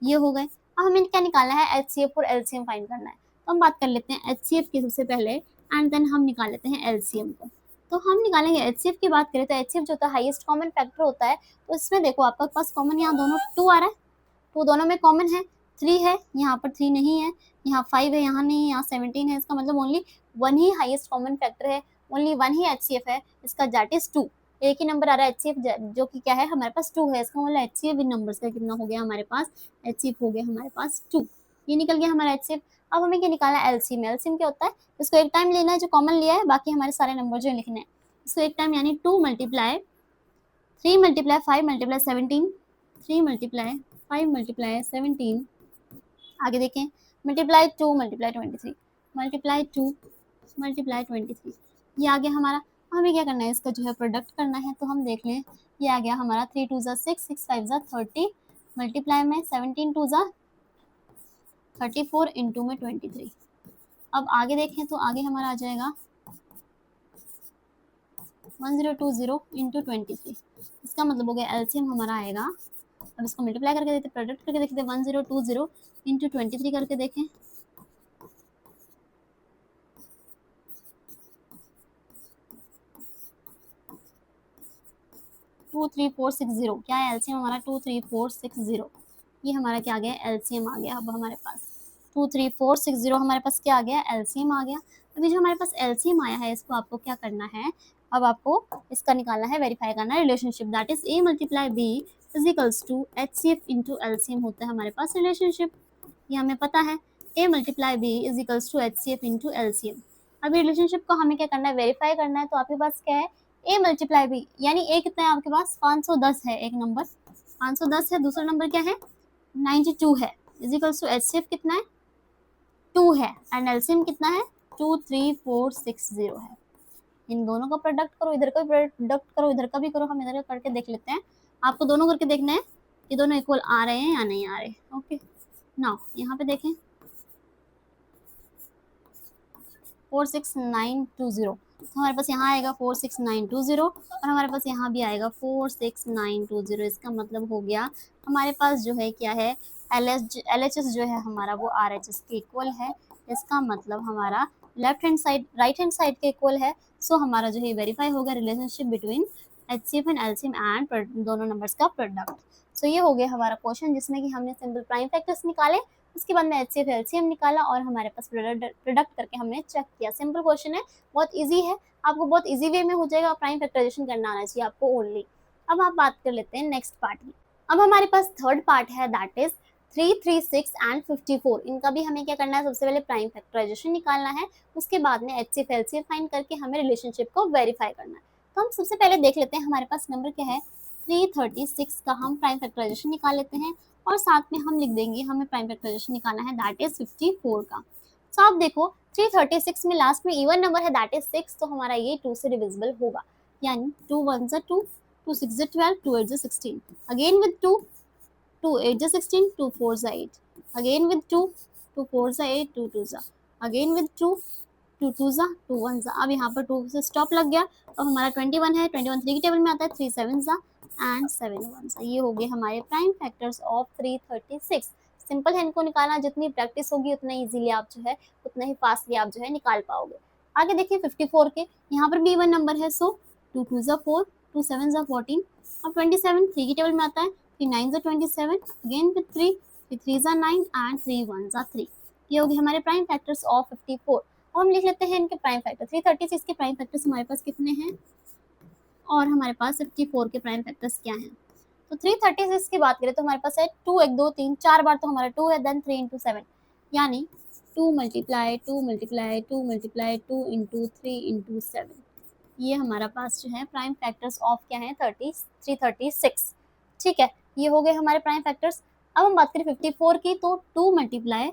ये हो गए। अब हमें क्या निकालना है, एचसीएफ और एलसीएम फाइंड करना है। तो हम बात कर लेते हैं HCF की सबसे पहले एंड देन हम निकाल लेते हैं LCM को। तो हम निकालेंगे HCF की बात करें तो HCF जो होता है हाईएस्ट कॉमन फैक्टर होता है। तो इसमें देखो आपके पास कॉमन यहाँ दोनों 2 आ रहा है, तो दोनों में कॉमन है, 3 है, यहाँ पर 3 नहीं है, यहाँ 5 है, यहाँ नहीं है, यहाँ 17 है, इसका मतलब ओनली 1 ही हाईएस्ट कॉमन फैक्टर है, ओनली 1 ही HCF है, इसका दैट इज 2। एक ही नंबर आ रहा है HCF जो कि क्या है हमारे पास 2 है, इसका मतलब HCF इन नंबर्स का कितना हो गया हमारे पास, HCF हो गया हमारे पास 2, ये निकल गया हमारा HCF। अब हमें क्या निकालना है LCM। LCM क्या होता है, इसको एक टाइम लेना है जो कॉमन लिया है, बाकी हमारे सारे नंबर जो लिखने हैं इसको एक टाइम, यानी 2 multiply 3 multiply 5 multiply 17, 3 multiply 5 multiply 17, आगे देखें मल्टीप्लाई 2 मल्टीप्लाई 23 मल्टीप्लाई 2 मल्टीप्लाई 23, ये आ गया हमारा। हमें क्या करना है, इसका जो है प्रोडक्ट करना है, तो हम देख लें, ये आ गया हमारा 3 2 6 6 5 30 मल्टीप्लाई में 17 2 34 इंटू में 23। अब आगे देखें तो आगे हमारा आ जाएगा 1020 इंटू 23, इसका मतलब हो गया एलसीएम हमारा आएगा। अब इसको मल्टीप्लाई करके देखते, प्रोडक्ट करके देखते, 1020 इंटू 23 करके देखें, 23460, क्या है एलसीएम हमारा 23460, ये हमारा क्या आ गया एलसीएम आ गया। अब हमारे पास 23460 हमारे पास क्या आ गया एलसीएम आ गया। अभी जो हमारे पास एलसीएम आया है इसको आपको क्या करना है, अब आपको इसका निकालना है, वेरीफाई करना है relationship, that is A multiply B is equals to HCF into LCM होता है हमारे पास रिलेशनशिप, ये हमें पता है, A multiply B is equals to HCF into LCM. अभी रिलेशनशिप को हमें क्या करना है, वेरीफाई करना है, तो आपके पास क्या है ए मल्टीप्लाई बी, यानी ए कितना है आपके पास 510 है, एक नंबर 510 है, दूसरा नंबर क्या है 92 है, इज इक्वल्स टू HCF कितना है 2 है, एंड एलसीएम कितना है 23460 है। इन दोनों का प्रोडक्ट करो, इधर का भी प्रोडक्ट करो, इधर का भी करो, हम इधर का करके देख लेते हैं। आपको दोनों करके देखना है ये दोनों इक्वल आ रहे हैं या नहीं आ रहे। ओके नाउ यहाँ पे देखें 46920, तो हमारे पास यहाँ आएगा 46920 और हमारे पास यहाँ भी आएगा 46920, इसका मतलब हो गया हमारे पास जो है क्या है LHS जो है हमारा वो RHS के इक्वल है, इसका मतलब हमारा left hand side right hand side के इक्वल है। सो हमारा जो है वेरीफाई होगा relationship between HCF and LCM and दोनों नंबर्स का प्रोडक्ट। सो ये हो गया हमारा क्वेश्चन जिसमें कि हमने सिंपल प्राइम फैक्टर्स निकाले, उसके बाद में HCF LCM निकाला और हमारे पास प्रोडक्ट करके हमने चेक किया। सिंपल क्वेश्चन है, बहुत इजी है, आपको बहुत इजी वे में हो जाएगा, प्राइम फैक्टराइजेशन करना आना चाहिए आपको ओनली। अब आप बात कर लेते हैं नेक्स्ट पार्ट की। अब हमारे पास थर्ड पार्ट है दैट इज 336 एंड 54, इनका भी हमें क्या करना है, सबसे पहले प्राइम फैक्टराइजेशन निकालना है, उसके बाद में HCF LCM फाइंड करके हमें रिलेशनशिप को वेरीफाई करना है। तो हम सबसे पहले देख लेते हैं हमारे पास नंबर क्या है 336 का हम प्राइम फैक्टराइजेशन निकाल लेते हैं और साथ में हम लिख देंगे हमें प्राइम फैक्टराइजेशन निकालना है दैट इज 54 का। तो आप देखो 336 में लास्ट में इवन नंबर है दैट इज 6, तो हमारा ये 2 से डिविजिबल होगा, यानी 2 1 जा 2, 2 6 जा 12, 2 8 जा 16, अगेन विद 2, 2 8 जा 16, 2 4 जा 8, अगेन विद 2, 2 4 जा 8, 2 2 जा, अगेन विद 2, 2 2 जा 2 1 जा। अब यहाँ पर 2 से स्टॉप लग गया, तो हमारा 21 है, 21 3 की टेबल में आता है, 3 7 जा एंड 7 1 जा। ये हो गए हमारे प्राइम फैक्टर्स ऑफ 336। सिंपल है, इनको निकालना जितनी प्रैक्टिस होगी उतना इजीली आप जो है उतना ही फास्टली आप जो है निकाल पाओगे। आगे देखिए 54 के, यहाँ पर भी इवन नंबर है, सो 2 2 जा 4, 2 7 जा 14, अब 27 3 की टेबल में आता है, 3 9 जा 27, अगेन विद 3, 3 जा 9 एंड 3 1 जा 3। ये हो गए हमारे प्राइम फैक्टर्स ऑफ 54। अब हम लिख लेते हैं इनके प्राइम फैक्टर, 336 के प्राइम फैक्टर्स हमारे पास कितने हैं और हमारे पास 54 के प्राइम फैक्टर्स क्या हैं। तो 336 की बात करें तो हमारे पास है 2 1 2 3 4 बार, तो हमारा 2 है, देन 3 इंटू 7, यानी 2 multiply 2 multiply 2 multiply 2 into 3 into 7, ये हमारा पास जो है प्राइम फैक्टर्स ऑफ क्या है 336। ठीक है, ये हो गए हमारे प्राइम फैक्टर्स। अब हम बात करें 54 की, तो 2 मल्टीप्लाई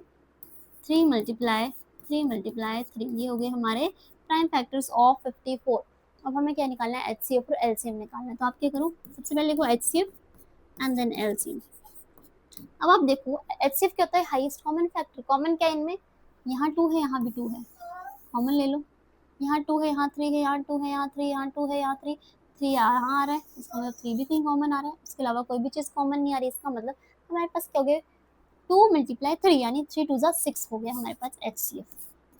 3 मल्टीप्लाई 3 मल्टीप्लाई 3, ये हो गए हमारे प्राइम फैक्टर्स ऑफ 54। अब हमें क्या निकालना है HCF और LCM निकालना है, तो आप क्या करो, सबसे पहले लिखो HCF एंड देन LCM। अब आप देखो HCF क्या होता है हाईएस्ट कॉमन फैक्टर, कॉमन क्या है इनमें, यहाँ 2 है यहाँ भी 2 है, कॉमन ले लो, यहाँ 2 है यहाँ 3 है, यहाँ 2 है यहाँ 3, यहाँ 2 है यहाँ 3, 3 यहाँ आ रहा है, इसका मतलब 3 भी कहीं कॉमन आ रहा है, इसके अलावा कोई भी चीज़ कॉमन नहीं आ रही, इसका मतलब हमारे पास क्या हो गए 2 मल्टीप्लाई 3 यानी 3 टू ज़ा 6 हो गया हमारे पास HCF।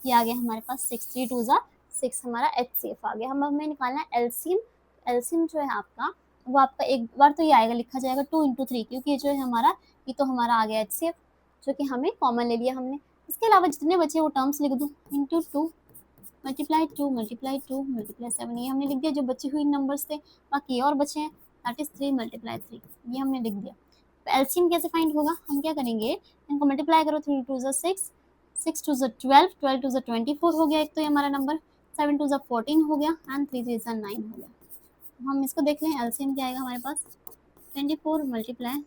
ये आ गया हमारे पास 6, 3 टू ज़ा 6 हमारा HCF आ गया। हम हमें निकालना है एलसीएम। एलसीएम जो है आपका वो आपका एक बार तो ये आएगा, लिखा जाएगा 2 इंटू 3, क्योंकि ये जो है हमारा ये तो हमारा आ गया HCF जो कि हमें कॉमन ले लिया हमने। इसके अलावा जितने बचे वो टर्म्स लिख दूँ, इंटू 2 मल्टीप्लाई 2 मल्टीप्लाई 2 मल्टीप्लाई 7, ये हमने लिख दिया जो बची हुई नंबर्स थे। बाकी और बचे हैं, दैट इज 3 मल्टीप्लाई 3, ये हमने लिख दिया। तो एलसीएम कैसे फाइंड होगा, हम क्या करेंगे, इनको मल्टीप्लाई करो, 3 टू ज़ा 6, 6 टू ज़ा 12, 12 टू ज़ा 24 हो गया एक तो ये हमारा नंबर, 7 टू ज़ा 14 हो गया एंड 3 3 ज़ा 9 हो गया। हम इसको देख लें, एलसीएम क्या आएगा हमारे पास, 24 मल्टीप्लाई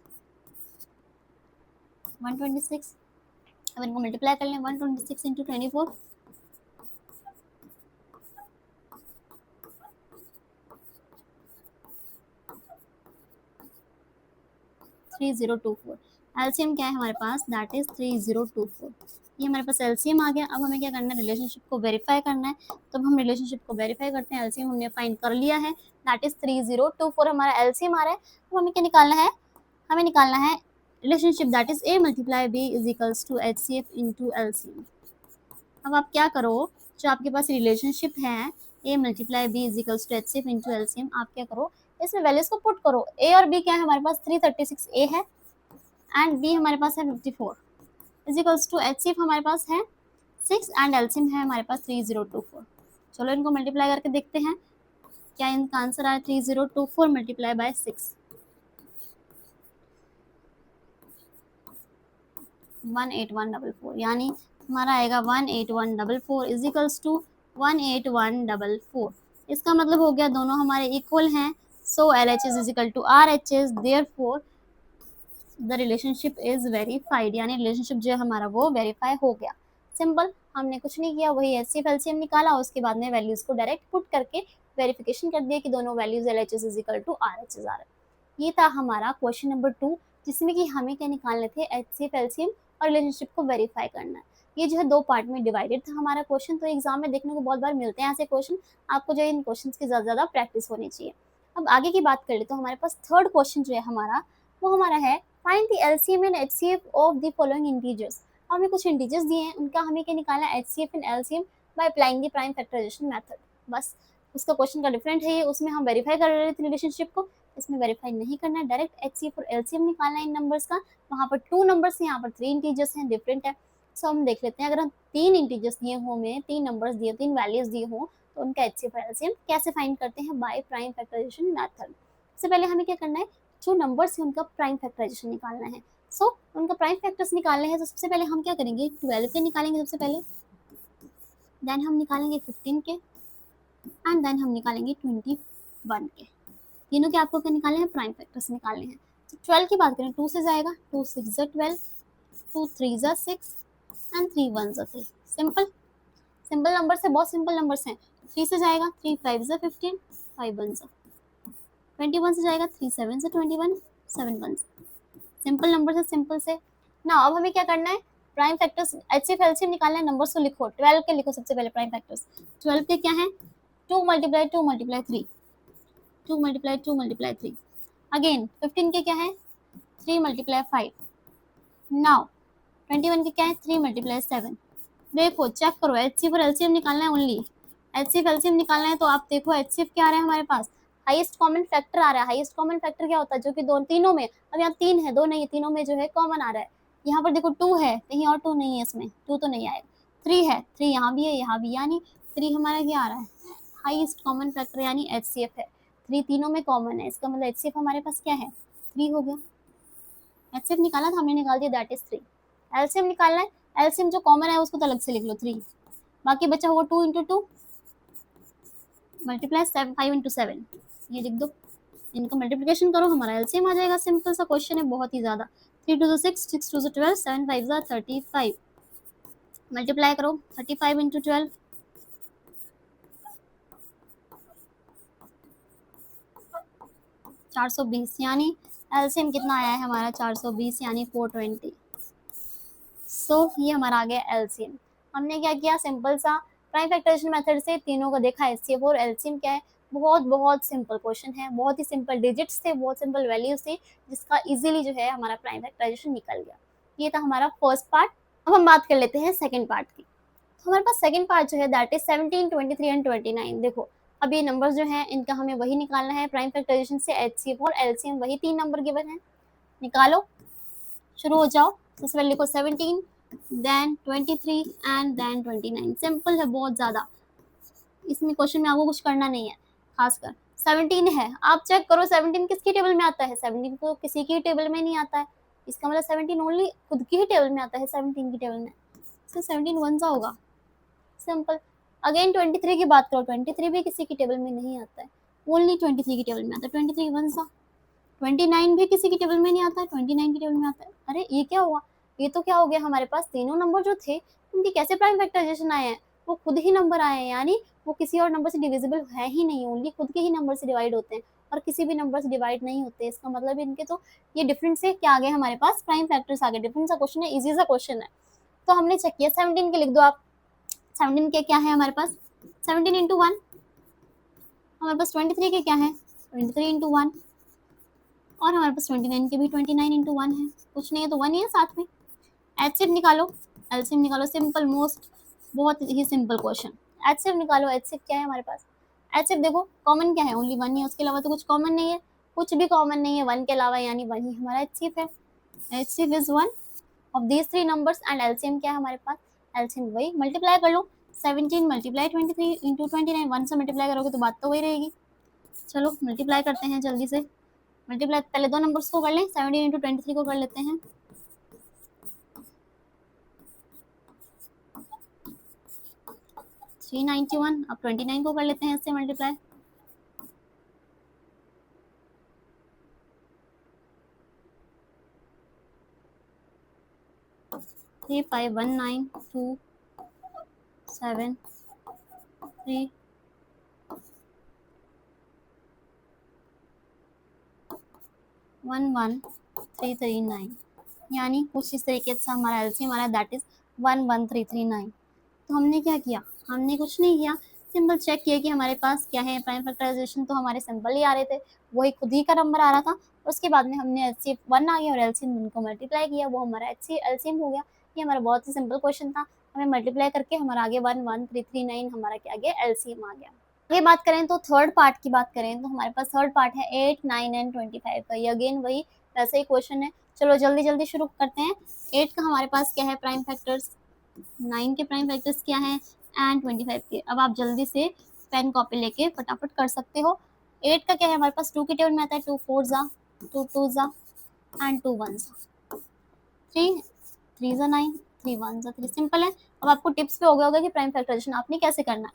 126। अब इनको मल्टीप्लाई कर लें, 126 इंटू 24, 3024। एलसीएम क्या है हमारे पास, दैट इज 3024। ये हमारे पास एलसीएम आ गया। अब हमें क्या करना है, रिलेशनशिप को वेरीफाई करना है। तो हम रिलेशनशिप को वेरीफाई करते हैं। एलसीएम हमने फाइंड कर लिया है, दैट इज 3024 हमारा एलसीएम आ रहा है। तो हमें क्या निकालना है, हमें निकालना है relationship that is A multiply B is equals to HCF into LCM. अब आप क्या करो, जो आपके पास रिलेशनशिप है A multiply B is equals to HCF into LCM, आप क्या करो, इसमें वैल्यूज को पुट करो। ए और बी क्या है हमारे पास, 336 ए है एंड बी हमारे पास है 54 इज इक्वल्स टू HCF हमारे पास है 6 एंड एलसीएम है हमारे पास 3024। चलो इनको मल्टीप्लाई करके देखते हैं क्या इनका आंसर आया, 3024 मल्टीप्लाई बाय 6, 18144, यानी हमारा आएगा 18144 इज इक्वल्स टू 18144। इसका मतलब हो गया दोनों हमारे इक्वल हैं, so LHS is equal to RHS, therefore the relationship is verified, यानी रिलेशनशिप जो है हमारा वो वेरीफाई हो गया। सिंपल, हमने कुछ नहीं किया, वही HCF LCM निकाला, उसके बाद में वैल्यूज को डायरेक्ट पुट करके वेरिफिकेशन कर दिया कि दोनों values LHS is equal to RHS आ रहा है। ये था हमारा क्वेश्चन नंबर 2, जिसमें कि हमें क्या निकालने थे, HCF LCM और रिलेशनशिप को वेरीफाई करना है। ये जो है 2 पार्ट में डिवाइडेड था हमारा क्वेश्चन। तो एग्जाम में देखने को बहुत बार मिलते हैं ऐसे क्वेश्चन, आपको जो है इन क्वेश्चन की ज़्यादा प्रैक्टिस होनी चाहिए। अब आगे की बात कर ले तो हमारे पास थर्ड क्वेश्चन जो है हमारा, वो हमारा है find the LCM and HCF of the following integers. हमें कुछ इंटीजर्स दिए हैं, उनका हमें क्या निकालना है, HCF and LCM by applying the prime factorisation method. बस उसका क्वेश्चन का डिफरेंट है ये, उसमें हम वेरीफाई कर रहे थे रिलेशनशिप को, इसमें वेरीफाई नहीं करना है, डायरेक्ट HCF और LCM निकालना है इन नंबर्स का। वहाँ पर 2 नंबर्स हैं, यहाँ पर 3 इंटीजर्स हैं, डिफरेंट है। सो हम देख लेते हैं, अगर हम 3 इंटीजर्स दिए हों, हमें 3 नंबर्स दिए, 3 वैल्यूज दिए हों, तो उनका HCF और LCM कैसे फाइंड करते हैं, बाय प्राइम फैक्टराइजेशन मेथड। सबसे पहले हमें क्या करना है, जो नंबर्स है उनका प्राइम फैक्टराइजेशन निकालना है। सो उनका प्राइम फैक्टर्स निकालने हैं, तो सबसे पहले हम क्या करेंगे, 12 के निकालेंगे सबसे पहले, देन हम निकालेंगे 15 के एंड देन हम निकालेंगे 21 के। तीनों के आपको क्या निकालने हैं, प्राइम फैक्टर्स निकालने हैं। तो 12 की बात करें, 2 से जाएगा, 2 6 ज़ा 12, 2 3 ज़ा 6 एंड 3 1 ज़ा 3। सिंपल सिंपल नंबर्स है, बहुत सिंपल नंबर्स हैं। 3 से जाएगा, 3 5 ज़ा 15, 5 1 ज़ा 21 से जाएगा, 3 7 ज़ा 21, 7 1 ज़ा। सिंपल नंबर है, सिंपल से ना। अब हमें क्या करना है, प्राइम फैक्टर्स HCF LCM निकालना है, नंबर्स को लिखो। 12 के लिखो सबसे पहले प्राइम फैक्टर्स। 12 के क्या है, 2 multiply 2 multiply 3, 2 multiply 2 multiply 3। Again 15 के क्या है, 3 मल्टीप्लाई 5। नाउ 21 के क्या है, 3 मल्टीप्लाई 7। देखो चेक करो, HCF और LCM निकालना है ओनली, HCF LCM निकालना है। तो आप देखो HCF क्या आ रहा है हमारे पास, हाईएस्ट कॉमन फैक्टर आ रहा है। हाईएस्ट कॉमन फैक्टर क्या होता है, जो कि दो तीनों में, अब यहाँ 3 है, 2 नहीं है, तीनों में जो है कॉमन आ रहा है। यहाँ पर देखो 2 है, कहीं और 2 नहीं है, इसमें 2 तो नहीं आएगा। 3 है, 3 यहाँ भी है, यहाँ भी, यानी 3 हमारा क्या आ रहा है, हाईएस्ट कॉमन फैक्टर यानी HCF है। 3 तीनों में कॉमन है, इसका मतलब HCF हमारे पास क्या है, 3 हो गया। HCF निकाला था हमने, निकाल दिया, दैट इज 3। LCM निकालना है, LCM जो कॉमन है उसको तो अलग से लिख लो 3, बाकी बचा हुआ 2 इंटू 2 मल्टीप्लाई 7 5 इंटू 7, ये लिख दो। इनका मल्टीप्लिकेशन करो, हमारा LCM आ जाएगा। सिंपल सा क्वेश्चन है, बहुत ही ज़्यादा। 3 2 6, 6 2 12, 7 5 35। मल्टीप्लाई करो, 35 इंटू 12, 420, यानी LCM कितना आया है हमारा, 420 यानी 420। सो ये हमारा आ गया LCM। हमने क्या किया, सिंपल सा प्राइम फैक्टराइजेशन मेथड से तीनों को देखा, HCF और LCM क्या है। बहुत बहुत सिंपल क्वेश्चन है, बहुत ही सिंपल डिजिट्स थे, बहुत सिंपल वैल्यूज थे, जिसका इजीली जो है हमारा प्राइम फैक्टराइजेशन निकल गया। ये था हमारा फर्स्ट पार्ट। अब हम बात कर लेते हैं सेकंड पार्ट की। तो हमारे पास सेकंड पार्ट जो है दैट इज 17, 23 एंड 29। देखो अब ये नंबर्स जो हैं इनका हमें वही निकालना है प्राइम फैक्टराइजेशन से, एचसीएफ और एलसीएम, वही 3 नंबर गिवन है। निकालो, शुरू हो जाओ। सबसे पहले लिखो 17, देन 23 एंड देन 29। सिंपल है बहुत ज़्यादा, इसमें क्वेश्चन में आपको कुछ करना नहीं है खासकर। 17 है, आप चेक करो 17 किसकी टेबल में आता है, 17 तो किसी की टेबल में नहीं आता है, इसका मतलब 17 ओनली खुद की ही टेबल में आता है 17 की टेबल में, तो 17 वन सा होगा, सिंपल। अगेन 23 की बात करो, 23 भी किसी की टेबल में नहीं आता है, ओनली 23 की टेबल में आता है, 23 वन सा। 29 भी किसी की टेबल में नहीं आता है, 29 की टेबल में आता है। अरे ये क्या हुआ, ये तो क्या हो गया, हमारे पास तीनों नंबर जो थे उनके कैसे प्राइम फैक्टराइजेशन आए हैं, वो खुद ही नंबर आए हैं, यानी वो किसी और नंबर से डिविजिबल है ही नहीं, ओनली खुद के ही नंबर से डिवाइड होते हैं और किसी भी नंबर से डिवाइड नहीं होते। इसका मतलब इनके तो ये डिफरेंट से क्या आ गए, हमारे पास प्राइम फैक्टर्स आ गए। डिफरेंट सा क्वेश्चन है, इजी सा क्वेश्चन है, तो हमने चेक किया। 17 के लिख दो आप, 17 के क्या है हमारे पास, 17 इंटू 1। हमारे पास 23 के क्या है, 23 इंटू 1। और हमारे पास 29 के भी 29 इंटू 1 है, कुछ नहीं है तो 1 ही है साथ में। एचसीएफ निकालो, एलसीएम निकालो, सिंपल मोस्ट, बहुत ही सिंपल क्वेश्चन। एचसीएफ निकालो, एचसीएफ क्या है हमारे पास, एचसीएफ देखो कॉमन क्या है, ओनली 1 ही है, उसके अलावा तो कुछ कॉमन नहीं है, कुछ भी कॉमन नहीं है 1 के अलावा, यानी 1 ही हमारा एचसीएफ है। HCF is 1 of these 3 numbers and LCM क्या है हमारे पास, एलसीएम वही, मल्टीप्लाई कर लो। 17 मल्टीप्लाई 23 इंटू 29, 1 से मल्टीप्लाई करोगे तो बात तो वही रहेगी। चलो मल्टीप्लाई करते हैं जल्दी से, मल्टीप्लाई पहले दो नंबर्स को कर लें, 17 इंटू 23 को कर लेते हैं। 391, अब 29 को कर लेते हैं इससे मल्टीप्लाई। 351927 311,339, यानी कुछ इस तरीके से हमारा एलसीएम हमारा दैट इज 11339। तो हमने क्या किया, हमने कुछ नहीं किया, सिंपल चेक किया कि हमारे पास क्या है, प्राइम फैक्टराइजेशन तो हमारे सिंपल ही आ रहे थे, वही खुद ही का नंबर आ रहा था। उसके बाद में हमने एचसीएफ 1 आ गया और एलसीएम उनको मल्टीप्लाई किया, वो हमारा एलसीएम हो गया। ये हमारा बहुत ही सिंपल क्वेश्चन था, हमें मल्टीप्लाई करके हमारा आगे 11339 हमारा क्या आ गया, एलसीएम आ गया। आगे बात करें तो थर्ड पार्ट की बात करें तो हमारे पास थर्ड पार्ट है 8, 9 एंड 25 का। ये अगेन वही वैसे ही क्वेश्चन है। चलो जल्दी जल्दी शुरू करते हैं। 8 का हमारे पास क्या है प्राइम फैक्टर्स, 9 के प्राइम फैक्टर्स क्या हैं एंड 25 के। अब आप जल्दी से पेन कॉपी लेके फटाफट कर सकते हो। 8 का क्या है हमारे पास, 2 की टेबल में आता है, 2 4 जा, 2 2 जा एंड 2 1 जा, 3 3 जा 9, 3 1 जा 3। सिंपल है। अब आपको टिप्स पे हो गया होगा कि प्राइम फैक्टराइजेशन आपने कैसे करना है।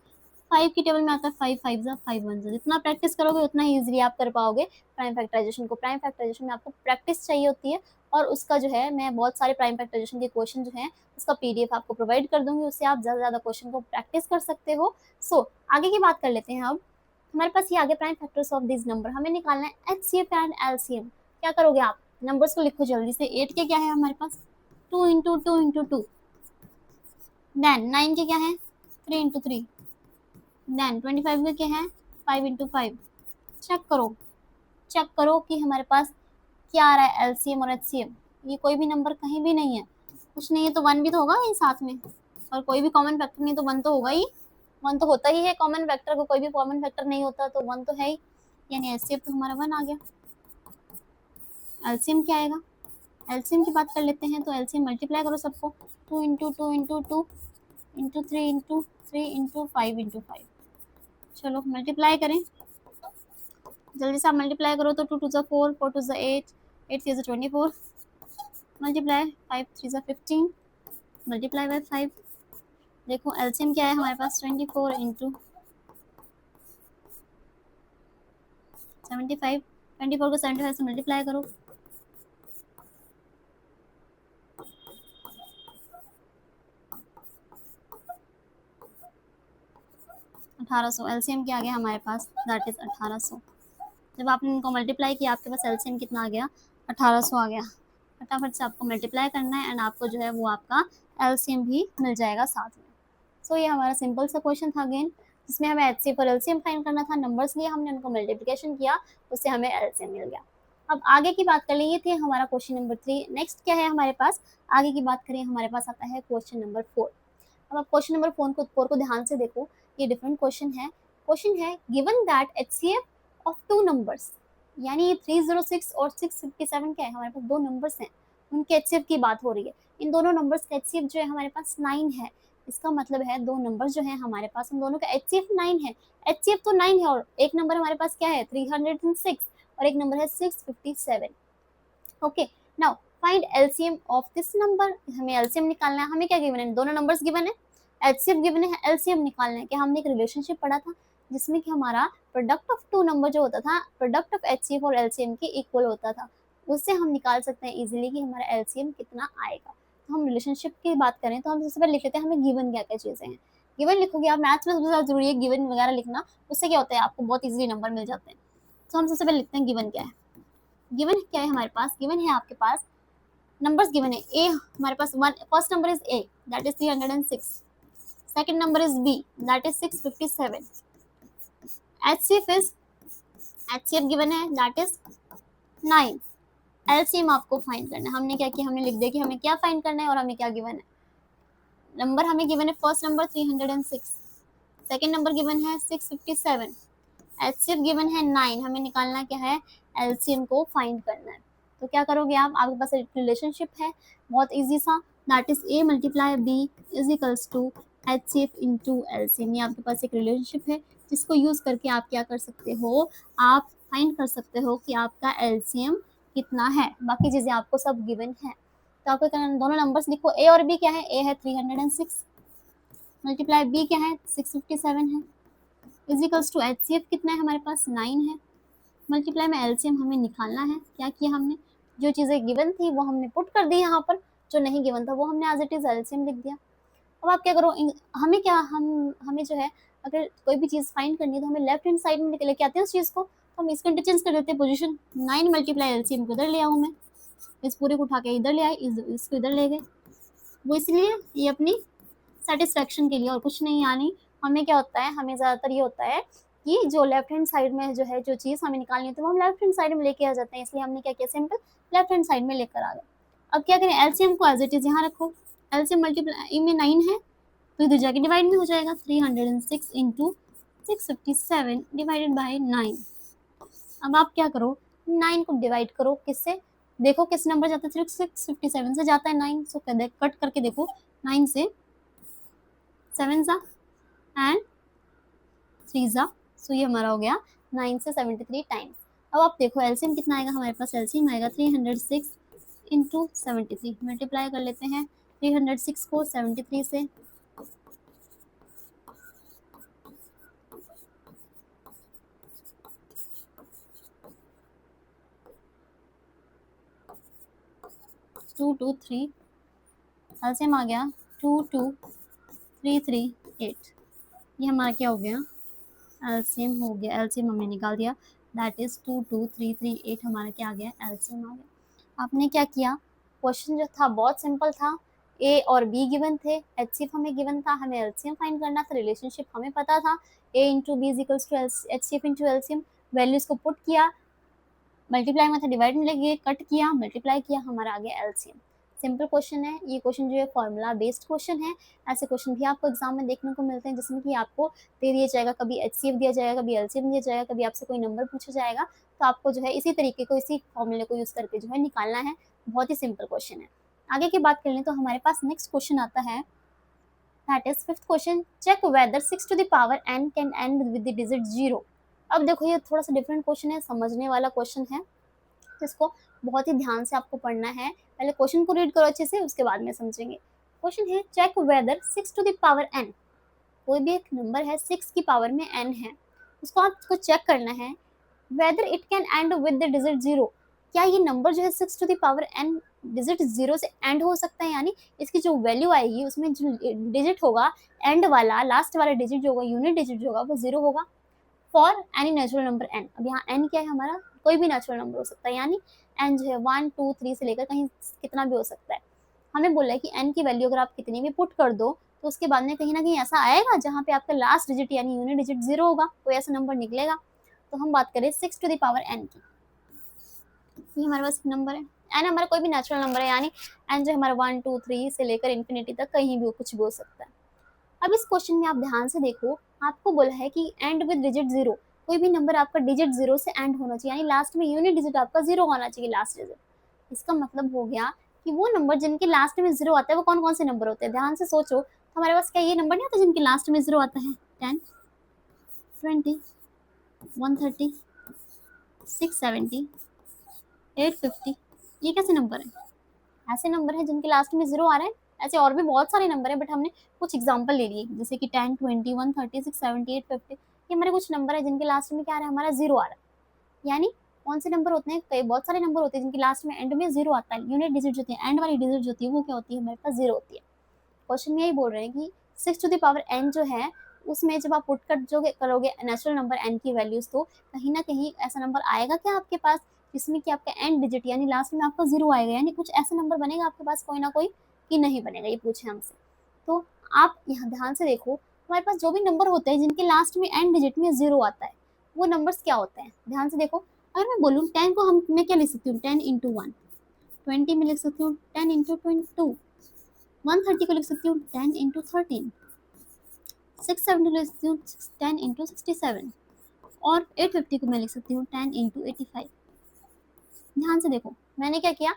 5 की टेबल में आता है 5 5 जा 5 1 जा, जितना प्रैक्टिस करोगे उतना ही ईजिली आप कर पाओगे प्राइम फैक्टराइजेशन को। प्राइम फैक्टराइजेशन में आपको प्रैक्टिस चाहिए होती है, और उसका जो है मैं बहुत सारे प्राइम फैक्टराइजेशन के क्वेश्चन जो हैं उसका पीडीएफ आपको प्रोवाइड कर दूंगी, उससे आप ज़्यादा ज़्यादा क्वेश्चन को प्रैक्टिस कर सकते हो। सो आगे की बात कर लेते हैं। अब हमारे पास ये आगे prime factors of this number, हमें निकालना है एचसीएफ एंड एलसीएम। क्या करोगे आप, नंबर्स को लिखो जल्दी से। 8 के क्या है हमारे पास, 2 इंटू 2 इंटू 2। देन 9 के क्या है, 3 इंटू 3। देन 25 के क्या है, 5 इंटू 5। चेक करो, चेक करो कि हमारे पास क्या आ रहा है, एलसीएम और एचसीएम। ये कोई भी नंबर कहीं भी नहीं है, कुछ नहीं है तो 1 भी तो होगा ही साथ में, और कोई भी कॉमन फैक्टर नहीं तो 1 तो होगा ही, 1 तो होता ही है कॉमन फैक्टर को, कोई भी कॉमन फैक्टर नहीं होता तो 1 तो है ही, यानी एचसीएफ तो हमारा 1 आ गया। एलसीएम क्या आएगा, एलसीएम की बात कर लेते हैं। तो एलसीएम मल्टीप्लाई करो सबको, 2 into 2 into 2 into 3 into 3 into 5 into 5। चलो मल्टीप्लाई करें जल्दी से, आप मल्टीप्लाई करो तो 2 2 जा 4, 4 2 जा 8, 8 3 जा 24, मल्टीप्लाई 5 3 जा 15, मल्टीप्लाई बाय 5। देखो एलसीएम क्या है हमारे पास, 24 इंटू 75। 24 को 75 से मल्टीप्लाई करो, 1800। एलसीएम क्या आ गया हमारे पास, दैट इज 1800। जब आपने इनको मल्टीप्लाई किया आपके पास एलसीएम कितना आ गया, 1800 आ गया। फटाफट से आपको मल्टीप्लाई करना है एंड आपको जो है वो आपका एलसीएम भी मिल जाएगा साथ में। सो ये हमारा सिंपल सा क्वेश्चन था अगेन, जिसमें हमें एचसीएफ और एलसीएम फाइंड करना था। नंबर्स लिए हमने उनको मल्टीप्लिकेशन किया, उससे हमें एलसीएम मिल गया। अब आगे की बात कर लें, ये थे हमारा क्वेश्चन नंबर 3। नेक्स्ट क्या है हमारे पास, आगे की बात करें हमारे पास आता है क्वेश्चन नंबर 4। अब आप क्वेश्चन नंबर 4 को ध्यान से देखो, ये डिफरेंट क्वेश्चन है। क्वेश्चन है given that HCF of two numbers, यानी ये 306 और 657 क्या है, हमारे पास दो नंबर्स हैं, उनके एचसीएफ की बात हो रही है। इन दोनों नंबर्स का एचसीएफ जो है हमारे पास 9 है। इसका मतलब है दो नंबर्स जो है हमारे पास, उन दोनों का एचसीएफ 9 है। एचसीएफ तो 9 है और एक नंबर हमारे पास क्या है 306 और एक नंबर है 657। Okay, now find LCM of this number, हमें एलसीएम निकालना है। हमें क्या गिवन है, दोनों नंबर्स गिवन है, एचसीएफ गिवन है, एलसीएम निकालना है। क्या हमने एक रिलेशनशिप पढ़ा था जिसमें कि हमारा प्रोडक्ट ऑफ टू नंबर जो होता था, प्रोडक्ट ऑफ एचसीएफ और एलसीएम के इक्वल होता था, उससे हम निकाल सकते हैं इजीली कि हमारा एलसीएम कितना आएगा। तो हम रिलेशनशिप की बात करें तो हम सबसे पहले लिख लेते हैं हमें गिवन क्या क्या चीज़ें हैं। गिवन लिखोगे आप, मैथ्स में सबसे ज़्यादा जरूरी है गिवन वगैरह लिखना, उससे क्या होता है आपको बहुत इजीली नंबर मिल जाते हैं। तो हम सबसे पहले लिखते हैं गिवन क्या है। गिवन क्या है हमारे पास, गिवन है आपके पास नंबर्स गिवन है। ए हमारे पास first number is A, that is 306। Second number is B, that is 657। HCF given है, दैट इज 9। एलसीएम आपको फाइंड करना है। हमने क्या किया, हमने लिख दिया कि हमें क्या फाइंड करना है और हमें क्या गिवन है। नंबर हमें गिवन है, first number 306, second number given है 657, एचसीएफ गिवन है 9। हमें निकालना क्या है, एलसीएम को फाइंड करना है। तो क्या करोगे आप, आपके पास एक रिलेशनशिप है बहुत इजी सा, that is A multiply B is equals to HCF into LCM. ये आपके पास एक रिलेशनशिप है जिसको यूज करके आप क्या कर सकते हो, आप फाइंड कर सकते हो कि आपका एलसीएम कितना है। बाकी चीजें आपको सब गिवन है। तो आपको दोनों नंबर्स लिखो, ए और बी क्या है, ए है 306 मल्टीप्लाई बी क्या है 657 है, इज इक्वल्स टू एचसीएफ कितना है हमारे पास 9 है, मल्टीप्लाई में एलसीएम हमें निकालना है। क्या किया हमने, जो चीज़ें गिवन थी वो हमने पुट कर दी यहाँ पर, जो नहीं गिवन था वो हमने एज इट इज एलसीएम लिख दिया। अब आप क्या करो, हमें क्या हमें जो है अगर कोई भी चीज़ फाइंड करनी है तो हमें लेफ्ट हैंड साइड में लेके आते हैं उस चीज़ को, तो हम इसको इंटरचेंज कर देते हैं पोजीशन। 9 मल्टीप्लाई एलसीएम को इधर ले आऊँ मैं, इस पूरे को उठा के इधर ले आई, इसको इधर ले गए, वो इसलिए ये अपनी सेटिस्फेक्शन के लिए और कुछ नहीं। यानी हमें क्या होता है, हमें ज़्यादातर ये होता है कि जो लेफ्ट हैंड साइड में जो है जो चीज़ हमें निकालनी होती है वो हम लेफ्ट हैंड साइड में लेके आ जाते हैं, इसलिए हमने क्या किया, सिंपल लेफ्ट हैंड साइड में लेकर आ गए। अब क्या करें, एलसीएम को एज इट इज यहाँ रखो। एलसीएम मल्टीप्लाई में 9 है तो इधर जाके डिवाइड में हो जाएगा, 306 इंटू 657 डिवाइडेड बाई 9। अब आप क्या करो, 9 को डिवाइड करो किससे, देखो किस नंबर जाता है, 657 से जाता है 9। सो कट करके देखो, 9 से 7 सा एंड 3 सा, सो ये हमारा हो गया 9 से 73 टाइम्स। अब आप देखो एलसीएम कितना आएगा हमारे पास, एलसीएम आएगा 306 इंटू 73, मल्टीप्लाई कर लेते हैं 306 को 73 से, टू टू थ्री, एलसीएम आ गया 22338। ये हमारा क्या हो गया, एलसीएम हो गया, एलसीएम हमने निकाल दिया, दैट इज 22338 हमारा क्या आ गया, एलसीएम आ गया। आपने क्या किया, क्वेश्चन जो था बहुत सिंपल था, ए और बी गिवन थे, एचसीएफ हमें गिवन था, हमें एलसीएम फाइंड करना था, रिलेशनशिप हमें पता था, A into B is equals to HCF into LCM, values को पुट किया, मल्टीप्लाई में था, डिवाइड में लगे, कट किया, मल्टीप्लाई किया, हमारा आ गया एलसीएम। सिंपल क्वेश्चन है ये, क्वेश्चन जो है फॉर्मूला बेस्ड क्वेश्चन है। ऐसे क्वेश्चन भी आपको एग्जाम में देखने को मिलते हैं जिसमें कि आपको दे दिया जाएगा, कभी एचसीएफ दिया जाएगा, कभी एलसीएम दिया जाएगा, कभी आपसे कोई नंबर पूछा जाएगा, तो आपको जो है इसी तरीके को, इसी फॉर्मूले को यूज करके जो है निकालना है। बहुत ही सिंपल क्वेश्चन है। आगे की बात कर लें तो हमारे पास नेक्स्ट क्वेश्चन आता है, that is fifth question, check whether 6 to the power n can end with the digit 0। अब देखो ये थोड़ा सा डिफरेंट क्वेश्चन है, समझने वाला क्वेश्चन है, जिसको बहुत ही ध्यान से आपको पढ़ना है। पहले क्वेश्चन को रीड करो अच्छे से, उसके बाद में समझेंगे। क्वेश्चन है check whether 6 to the power n, कोई भी एक नंबर है 6 की पावर में n है, उसको आपको चेक करना है whether it can end with the digit 0। क्या ये नंबर जो है 6 to the power n digit 0 से एंड हो सकता है, यानी इसकी जो वैल्यू आएगी उसमें जो डिजिट होगा एंड वाला, लास्ट वाला डिजिट जो होगा, यूनिट डिजिट जो होगा वो 0 होगा for any natural number n। अब यहाँ n क्या है हमारा, कोई भी नेचुरल नंबर हो सकता है, यानी n जो है 1 2 3 से लेकर कहीं कितना भी हो सकता है। हमें बोला है कि n की वैल्यू अगर आप कितनी भी पुट कर दो तो उसके बाद में कहीं ना कहीं ऐसा आएगा जहाँ पे आपका लास्ट डिजिट यानी यूनिट डिजिट 0 होगा, कोई ऐसा नंबर निकलेगा। तो हम बात करें 6 टू द पावर n की, ये हमारे पास नंबर है, एन हमारा कोई भी नेचुरल नंबर है, यानी एन जो हमारा 1 2 3 से लेकर इन्फिनिटी तक कहीं भी कुछ भी हो सकता है। अब इस क्वेश्चन में आप ध्यान से देखो, आपको बोला है कि एंड विद डिजिट जीरो, कोई भी नंबर आपका डिजिट जीरो से एंड होना चाहिए, यानी लास्ट में यूनिट डिजिट आपका जीरो होना चाहिए, लास्ट डिजिट। इसका मतलब हो गया कि वो नंबर जिनके लास्ट में जीरो आता है वो कौन कौन से नंबर होते हैं, ध्यान से सोचो। तो हमारे पास क्या ये नंबर नहीं आता जिनके लास्ट में जीरो आता है, 10 20 130 670 850, ये कैसे नंबर है? ऐसे नंबर है जिनके लास्ट में जीरो आ रहा है। ऐसे और भी बहुत सारे नंबर है, बट हमने कुछ एग्जांपल ले लिए, जैसे कि 10 20 130 670 850, ये हमारे कुछ नंबर है जिनके लास्ट में क्या आ रहा है, हमारा जीरो आ रहा है। यानी कौन से नंबर होते हैं, कई बहुत सारे नंबर होते हैं जिनके लास्ट में एंड में जीरो आता है, यूनिट डिजिट जो होती है, एंड वाली डिजिट जो होती है वो क्या होती है, हमारे पास जीरो होती है। क्वेश्चन में यही बोल रहे हैं कि 6 टू द पावर n जो है उसमें जब आप पुट कर जो करोगे नेचुरल नंबर n की वैल्यूज, तो कहीं ना कहीं ऐसा नंबर आएगा क्या आपके पास जिसमें कि आपका एंड डिजिट यानी लास्ट में आपका जीरो आएगा, यानी कुछ ऐसा नंबर बनेगा आपके पास कोई ना कोई, कि नहीं बनेगा, ये पूछे हमसे। तो आप यहाँ ध्यान से देखो, हमारे पास जो भी नंबर होते हैं जिनके लास्ट में एंड डिजिट में जीरो आता है, वो नंबर्स क्या होते हैं, ध्यान से देखो। अगर मैं बोलूँ 10 को हम मैं क्या लिख सकती हूँ, 10 इंटू 1, 20 में लिख सकती हूँ 10 इंटू 2, 130 को लिख सकती हूँ 10 इंटू 13, 670 लिख सकती हूँ 10 इंटू 67, और 850 को मैं लिख सकती हूँ 10 इंटू 85। ध्यान से देखो मैंने क्या किया,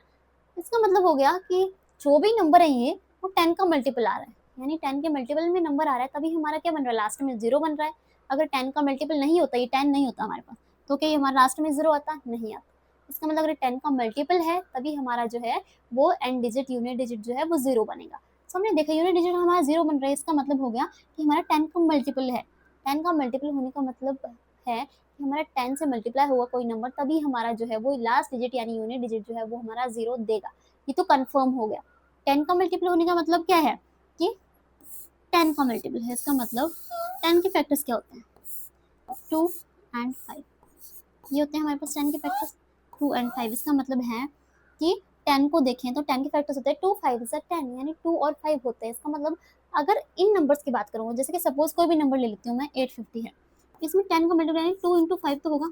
इसका मतलब हो गया कि जो भी नंबर है ये वो 10 का मल्टीपल आ रहा है, यानी 10 के मल्टीपल में नंबर आ रहा है, तभी हमारा क्या बन रहा है, लास्ट में जीरो बन रहा है। अगर 10 का मल्टीपल नहीं होता, ये 10 नहीं होता हमारे पास, तो क्या ये हमारा लास्ट में जीरो आता, नहीं आता। इसका मतलब अगर 10 का मल्टीपल है तभी हमारा जो है वो एंड डिजिट यूनिट डिजिट जो है वो जीरो बनेगा। तो हमने देखा यूनिट डिजिट हमारा जीरो बन रहा है, इसका मतलब हो गया कि हमारा 10 का मल्टीपल है। 10 का मल्टीपल होने का मतलब है कि हमारा 10 से मल्टीप्लाई होगा कोई नंबर, तभी हमारा जो है वो लास्ट डिजिट यानी यूनिट डिजिट जो है वो हमारा जीरो देगा। ये तो कंफर्म हो गया। 10 का मल्टीपल होने का मतलब क्या है कि 10 का मल्टीपल है, इसका मतलब 10 के फैक्टर्स क्या होते हैं, 2 एंड 5, ये होते हैं हमारे पास 10 के फैक्टर्स, 2 एंड 5। इसका मतलब है कि 10 को देखें तो 10 के फैक्टर्स होते हैं 2 5 is 10, यानी 2 और 5 होते हैं। इसका मतलब अगर इन नंबर्स की बात करूँ, जैसे कि सपोज कोई भी नंबर ले लेती हूँ मैं, 850 है, इसमें 10 का मल्टीपल यानी 2 इंटू 5 तो होगा,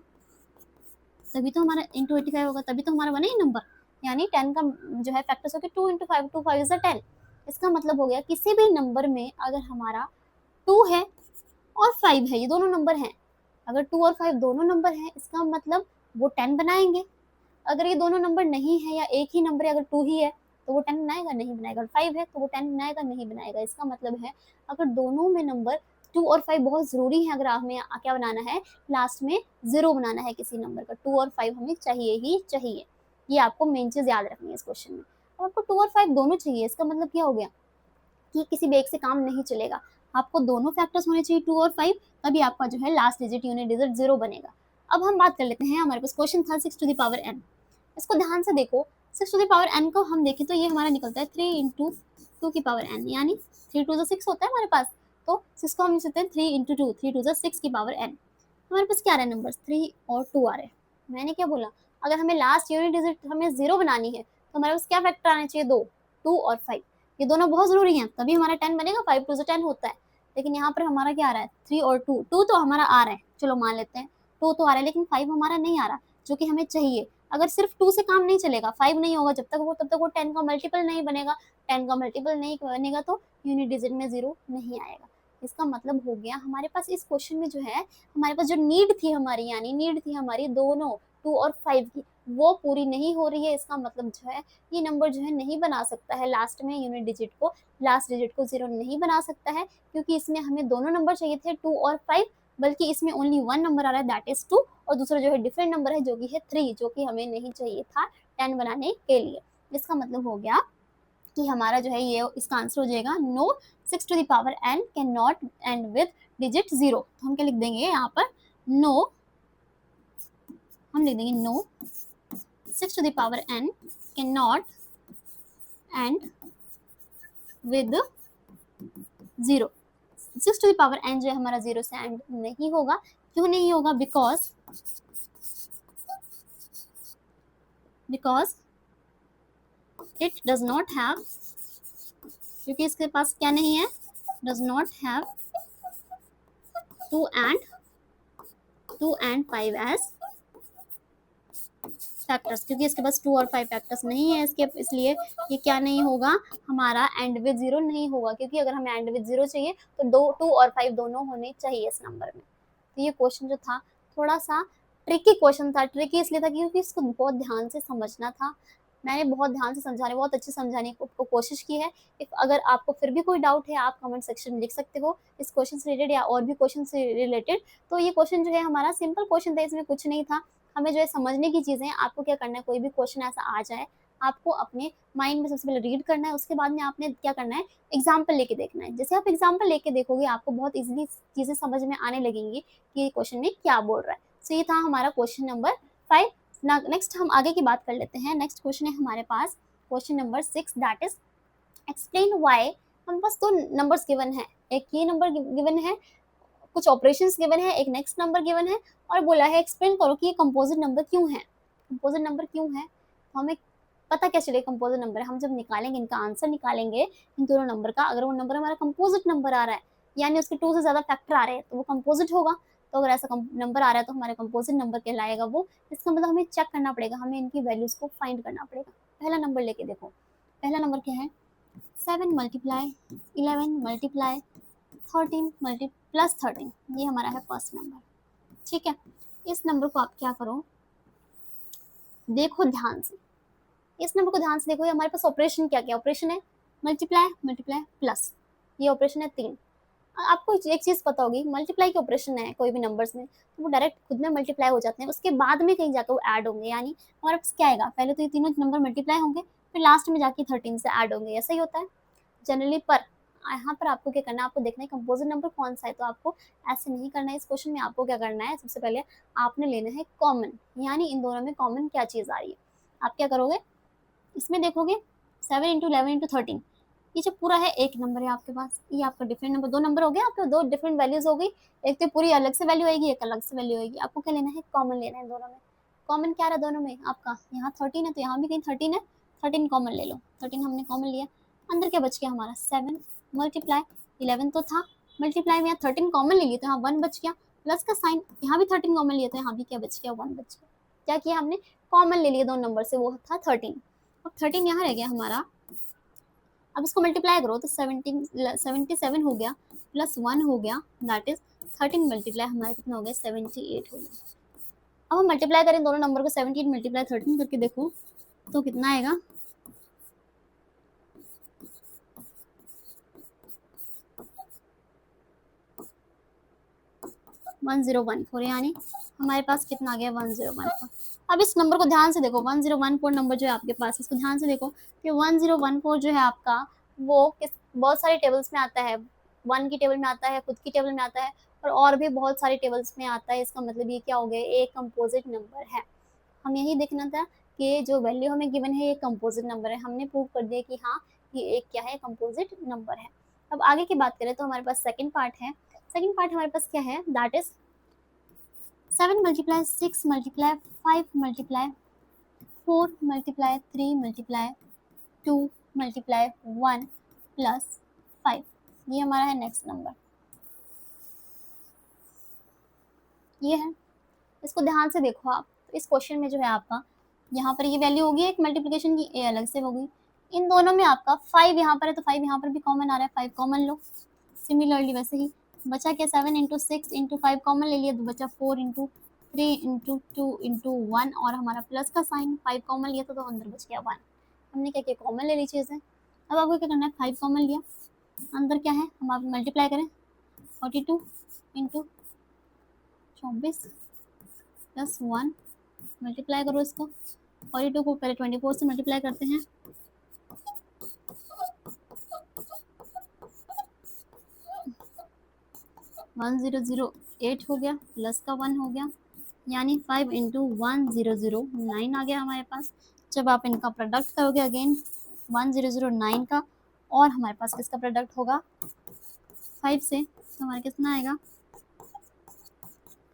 तभी तो हमारा इंटू 85 होगा, तभी तो हमारा बना ये नंबर। यानी 10 का जो है फैक्टर्स होकर 2 इंटू 5, 2 5 इज 10। इसका मतलब हो गया किसी भी नंबर में अगर हमारा 2 है और 5 है, ये दोनों नंबर हैं, अगर 2 और 5 दोनों नंबर हैं, इसका मतलब वो 10 बनाएंगे। अगर ये दोनों नंबर नहीं है या एक ही नंबर है, अगर 2 ही है तो वो 10 बनाएगा, नहीं बनाएगा, 5 है तो वो 10 बनाएगा, नहीं बनाएगा। इसका मतलब है अगर दोनों में नंबर 2 और 5 बहुत ज़रूरी है, अगर हमें क्या बनाना है, लास्ट में ज़ीरो बनाना है किसी नंबर का, 2 और 5 हमें चाहिए ही चाहिए। ये आपको मेन चीज़ याद रखनी है इस क्वेश्चन में। अब आपको 2 और 5 दोनों चाहिए, इसका मतलब क्या हो गया कि किसी भी एक से काम नहीं चलेगा, आपको दोनों फैक्टर्स होने चाहिए 2 और 5, तभी आपका जो है last digit unit digit zero बनेगा। अब हम बात कर लेते हैं, हमारे पास क्वेश्चन था 6 टू द पावर n। इसको ध्यान से देखो, 6 टू द पावर n को हम देखें तो ये हमारा निकलता है 3 इंटू 2 की पावर n, यानी 3 टू 6 होता है हमारे पास, तो 6 को हम लिख सकते हैं 3 इंटू 2, 3 टू 6 की पावर n। हमारे पास क्या आ रहा है, नंबर 3 और 2 आ रहे हैं। मैंने क्या बोला, अगर हमें लास्ट यूनिट डिजिट हमें जीरो बनानी है तो हमारे पास क्या फैक्टर आने चाहिए, 2, 2 और 5, ये दोनों बहुत जरूरी हैं, तभी हमारा 10 बनेगा, 5 टू 10 होता है। लेकिन यहाँ पर हमारा क्या आ रहा है, 3 और 2, 2 तो हमारा आ रहा है, चलो मान लेते हैं 2 तो आ रहा है, लेकिन 5 हमारा नहीं आ रहा जो कि हमें चाहिए। अगर सिर्फ 2 से काम नहीं चलेगा, 5 नहीं होगा जब तक वो 10 का मल्टीपल नहीं बनेगा, 10 का मल्टीपल नहीं बनेगा तो यूनिट डिजिट में जीरो नहीं आएगा। इसका मतलब हो गया हमारे पास इस क्वेश्चन में जो है, हमारे पास जो नीड थी हमारी, यानी नीड थी हमारी दोनों 2 और 5 की, वो पूरी नहीं हो रही है। इसका मतलब जो है ये नंबर जो है नहीं बना सकता है लास्ट में यूनिट डिजिट को, लास्ट डिजिट को जीरो नहीं बना सकता है, क्योंकि इसमें हमें दोनों नंबर चाहिए थे 2 और 5, बल्कि इसमें ओनली वन नंबर आ रहा है, दैट इज 2, और दूसरा जो है डिफरेंट नंबर है जो कि है 3, जो कि हमें नहीं चाहिए था 10 बनाने के लिए। इसका मतलब हो गया कि हमारा जो है ये इसका आंसर हो जाएगा no, 6 to the power n can not end with digit zero. तो हम क्या लिख देंगे यहाँ पर, नो, हम लिख देंगे no 6 to the power n cannot end with 0। 6 to the power n जो है हमारा जीरो से एंड नहीं होगा, क्यों नहीं होगा, because it does not have, क्योंकि इसके पास क्या नहीं है, does not have 2 and 5 as factors, क्योंकि इसके पास 2 और 5 फैक्टर्स नहीं है इसके, इसलिए ये क्या नहीं होगा, हमारा एंड विद 0 नहीं होगा, क्योंकि अगर हमें एंड विद 0 चाहिए तो 2 और 5 दोनों होने चाहिए इस नंबर में। तो ये क्वेश्चन जो था थोड़ा सा ट्रिकी क्वेश्चन था। ट्रिकी इसलिए था क्योंकि इसको बहुत ध्यान से समझना था। मैंने बहुत ध्यान से समझाने, बहुत अच्छे समझाने को कोशिश की है। अगर आपको फिर भी कोई डाउट है, आप कमेंट सेक्शन में लिख सकते हो इस क्वेश्चन से रिलेटेड या और भी क्वेश्चन से रिलेटेड। तो ये क्वेश्चन जो है हमारा सिंपल क्वेश्चन था, इसमें कुछ नहीं था। हमें जो है समझने की चीज़ें, आपको क्या करना है, कोई भी क्वेश्चन ऐसा आ जाए, आपको अपने माइंड में सबसे पहले रीड करना है, उसके बाद में आपने क्या करना है, एग्जाम्पल लेके देखना है। जैसे आप एग्जाम्पल लेके देखोगे, आपको बहुत इजीली चीज़ें समझ में आने लगेंगी कि ये क्वेश्चन में क्या बोल रहा है। सो ये था हमारा क्वेश्चन नंबर 5। नेक्स्ट हम आगे की बात कर लेते हैं। नेक्स्ट क्वेश्चन है हमारे पास question number 6, that is explain why. हम पास 2 नंबर्स गिवन है, एक ये नंबर गिवन है, कुछ ऑपरेशंस गिवन है, एक नेक्स्ट नंबर गिवन है, और बोला है एक्सप्लेन करो कि ये कंपोजिट नंबर क्यों है। कंपोजिट नंबर क्यों है, तो हमें पता क्या चले कंपोजिट नंबर है। हम जब निकालेंगे, इनका आंसर निकालेंगे इन दोनों नंबर का, अगर वो नंबर हमारा कंपोजिट नंबर आ रहा है, यानी उसके 2 से ज़्यादा फैक्टर आ रहे हैं, तो वो कंपोजिट होगा। तो अगर ऐसा नंबर आ रहा है तो हमारे कंपोजिट नंबर कहलाएगा वो। इसका मतलब हमें चेक करना पड़ेगा, हमें इनकी वैल्यूज़ को फाइंड करना पड़ेगा। पहला नंबर लेके देखो, पहला नंबर क्या है, 7 मल्टीप्लाई 11 मल्टीप्लाई 13 प्लस 13, ये हमारा है फर्स्ट नंबर। ठीक है, इस नंबर को आप क्या करो, देखो ध्यान से, इस नंबर को ध्यान से देखो। ये हमारे पास ऑपरेशन क्या क्या ऑपरेशन है, मल्टीप्लाई मल्टीप्लाई प्लस, ये ऑपरेशन है 3। आपको एक चीज़ पता होगी, मल्टीप्लाई के ऑपरेशन है कोई भी नंबर्स में, तो वो डायरेक्ट खुद में मल्टीप्लाई हो जाते हैं, उसके बाद में कहीं जाकर वो ऐड होंगे। यानी हमारे पास क्या आएगा, पहले तो ये तीनों नंबर मल्टीप्लाई होंगे, फिर लास्ट में जाके 13 से ऐड होंगे, ऐसा ही होता है जनरली। पर यहाँ पर आपको क्या करना है, आपको देखना है कंपोजिट नंबर कौन सा है। तो आपको ऐसे नहीं करना है, इस क्वेश्चन में आपको क्या करना है, सबसे पहले आपने लेना है कॉमन, यानी इन दोनों में कॉमन क्या चीज़ आ रही है। आप क्या करोगे, इसमें देखोगे 7 इंटू 11 इंटू 13, ये जो पूरा है एक नंबर है आपके पास, ये आपका डिफरेंट नंबर, 2 नंबर हो गया आपके, 2 डिफरेंट वैल्यूज हो गई। एक तो पूरी अलग से वैल्यू आएगी, एक अलग से वैल्यू आएगी। आपको क्या लेना है, कॉमन लेना है दोनों में। कॉमन क्या रहा दोनों में आपका, यहाँ 13 है तो यहाँ भी कहीं 13 है, 13 कॉमन ले लो, 13 हमने कॉमन लिया। अंदर क्या बच गया हमारा, 7 मल्टीप्लाई 11 तो था, मल्टीप्लाई में यहाँ 13 कॉमन ले लिया तो यहाँ 1 बच गया, प्लस का साइन, यहाँ भी 13 कॉमन लिया तो यहाँ भी क्या बच गया, 1 बच गया। क्या किया हमने, कॉमन ले लिया 2 नंबर से, वो था 13। अब 13 यहाँ रह गया हमारा, अब इसको मल्टीप्लाई करो तो 77 हो गया, प्लस 1 हो गया, दैट इज 13 मल्टीप्लाई हमारा कितना हो गया, 78 हो गया। अब हम मल्टीप्लाई करें दोनों नंबर को, 78 मल्टीप्लाई 13 करके देखो तो कितना आएगा, 1014, यानी हमारे पास कितना आ गया, 1014। अब इस नंबर को ध्यान से देखो, 1014 नंबर जो है आपके पास, इसको ध्यान से देखो कि 1014 जो है आपका, वो किस बहुत सारे टेबल्स में आता है, 1 की टेबल में आता है, खुद की टेबल में आता है, और भी बहुत सारी टेबल्स में आता है। इसका मतलब ये क्या हो गया, एक कंपोजिट नंबर है। हम यही देखना था कि जो वैल्यू हमें गिवन है ये कंपोजिट नंबर है, हमने प्रूव कर दिया कि हाँ ये एक क्या है, कंपोजिट नंबर है। अब आगे की बात करें तो हमारे पास सेकंड पार्ट है। सेकंड पार्ट हमारे पास क्या है, that is 7 multiply 6 multiply 5 multiply 4 multiply 3 multiply 2 multiply 1 plus 5, ये हमारा है नेक्स्ट नंबर, ये है। इसको ध्यान से देखो आप, तो इस क्वेश्चन में जो है आपका, यहाँ पर ये वैल्यू होगी एक मल्टीप्लिकेशन की, ए अलग से होगी। इन दोनों में आपका 5 यहाँ पर है तो 5 यहाँ पर भी कॉमन आ रहा है, 5 कॉमन लो। सिमिलरली वैसे ही बचा क्या, 7 इंटू 6 इंटू 5 कॉमन ले लिया तो बचा 4 इंटू 3 इंटू 2 इंटू 1, और हमारा प्लस का साइन, 5 कॉमन लिया तो अंदर बच गया 1। हमने क्या किया, कॉमन ले ली चीज़ें। अब आपको क्या करना है, 5 कॉमन लिया, अंदर क्या है, हम आप मल्टीप्लाई करें, 42 इंटू 24 प्लस 1, मल्टीप्लाई करो इसको, 42 को पहले 24 से मल्टीप्लाई करते हैं, 1008 हो गया, प्लस का 1 हो गया, यानी 5 इंटू 1009 आ गया हमारे पास। जब आप इनका प्रोडक्ट करोगे अगेन 1009 का, और हमारे पास किसका प्रोडक्ट होगा 5 से, तो हमारा कितना आएगा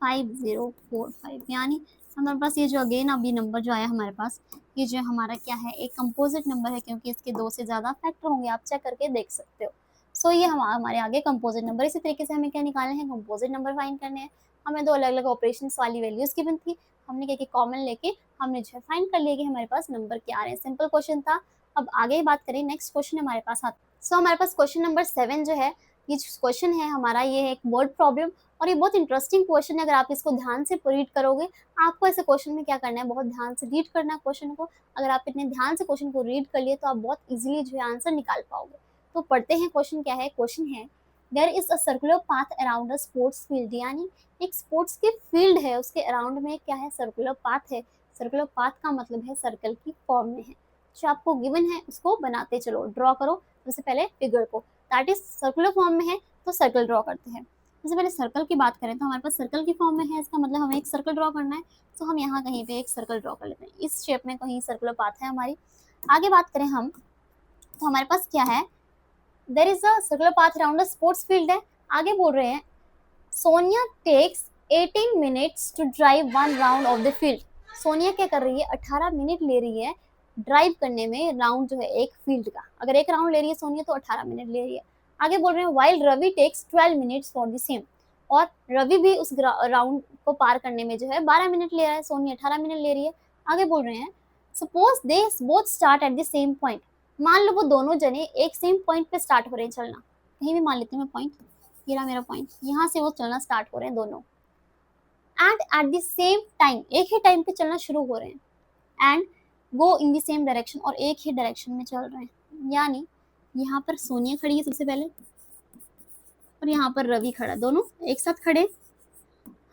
5045, यानी हमारे पास ये जो अगेन अभी नंबर जो आया हमारे पास, ये जो हमारा क्या है, एक कंपोजिट नंबर है, क्योंकि इसके 2 से ज़्यादा फैक्टर होंगे, आप चेक करके देख सकते हो। सो ये हमारे आगे कंपोजिट नंबर। इसी तरीके से हमें क्या निकालने हैं, कंपोजिट नंबर फाइंड करने हैं। हमें 2 अलग अलग ऑपरेशंस वाली वैल्यूज़ गिवन थी, हमने क्या किया, कॉमन लेके हमने जो है फाइंड कर लिया कि हमारे पास नंबर क्या आ रहे हैं। सिंपल क्वेश्चन था। अब आगे बात करें, नेक्स्ट क्वेश्चन हमारे पास आता है। सो हमारे पास क्वेश्चन नंबर 7 जो है, ये क्वेश्चन है हमारा, ये है एक वर्ड प्रॉब्लम और ये बहुत इंटरेस्टिंग क्वेश्चन है। अगर आप इसको ध्यान से रीड करोगे, आपको ऐसे क्वेश्चन में क्या करना है, बहुत ध्यान से रीड करना है क्वेश्चन को। अगर आप इतने ध्यान से क्वेश्चन को रीड कर लिए तो आप बहुत इजीली जो है आंसर निकाल पाओगे। तो पढ़ते हैं क्वेश्चन क्या है। क्वेश्चन है, there is a circular path around a sports field, यानी एक स्पोर्ट्स की फील्ड है, उसके अराउंड में क्या है, सर्कुलर पाथ है। सर्कुलर पाथ का मतलब है सर्कल की फॉर्म में है। जो आपको गिवन है उसको बनाते चलो, ड्रॉ करो सबसे पहले फिगर को, दैट इज सर्कुलर फॉर्म में है तो सर्कल ड्रॉ करते हैं। सबसे पहले सर्कल की बात करें तो हमारे पास सर्कल की फॉर्म में है, इसका मतलब हमें एक सर्कल ड्रॉ करना है। तो हम यहाँ कहीं पे एक सर्कल ड्रॉ कर लेते हैं, इस शेप में कहीं सर्कुलर पाथ है हमारी। आगे बात करें हम, तो हमारे पास क्या है, there is a circular path around a sports field है। आगे बोल रहे हैं, Sonia takes 18 minutes to drive 1 round of the field. Sonia क्या कर रही है, 18 मिनट ले रही है ड्राइव करने में, राउंड जो है एक फील्ड का। अगर एक राउंड ले रही है सोनिया तो 18 मिनट ले रही है। आगे बोल रहे हैं, while Ravi takes 12 minutes for the same, और रवि भी उस राउंड को पार करने में जो है 12 मिनट ले रहा है, सोनिया 18 मिनट ले रही है। आगे बोल रहे हैं, suppose they both start at the same point, मान लो वो दोनों जने एक सेम पॉइंट पे स्टार्ट हो रहे हैं चलना, कहीं भी मान लेती हूँ मैं पॉइंट, ये रहा मेरा पॉइंट, यहाँ से वो चलना स्टार्ट हो रहे हैं दोनों, and at the same time, एक ही टाइम पे चलना शुरू हो रहे हैं, and go in the same direction, और एक ही डायरेक्शन में चल रहे हैं। यानी यहाँ पर सोनिया खड़ी है सबसे पहले और यहाँ पर रवि खड़ा, दोनों एक साथ खड़े।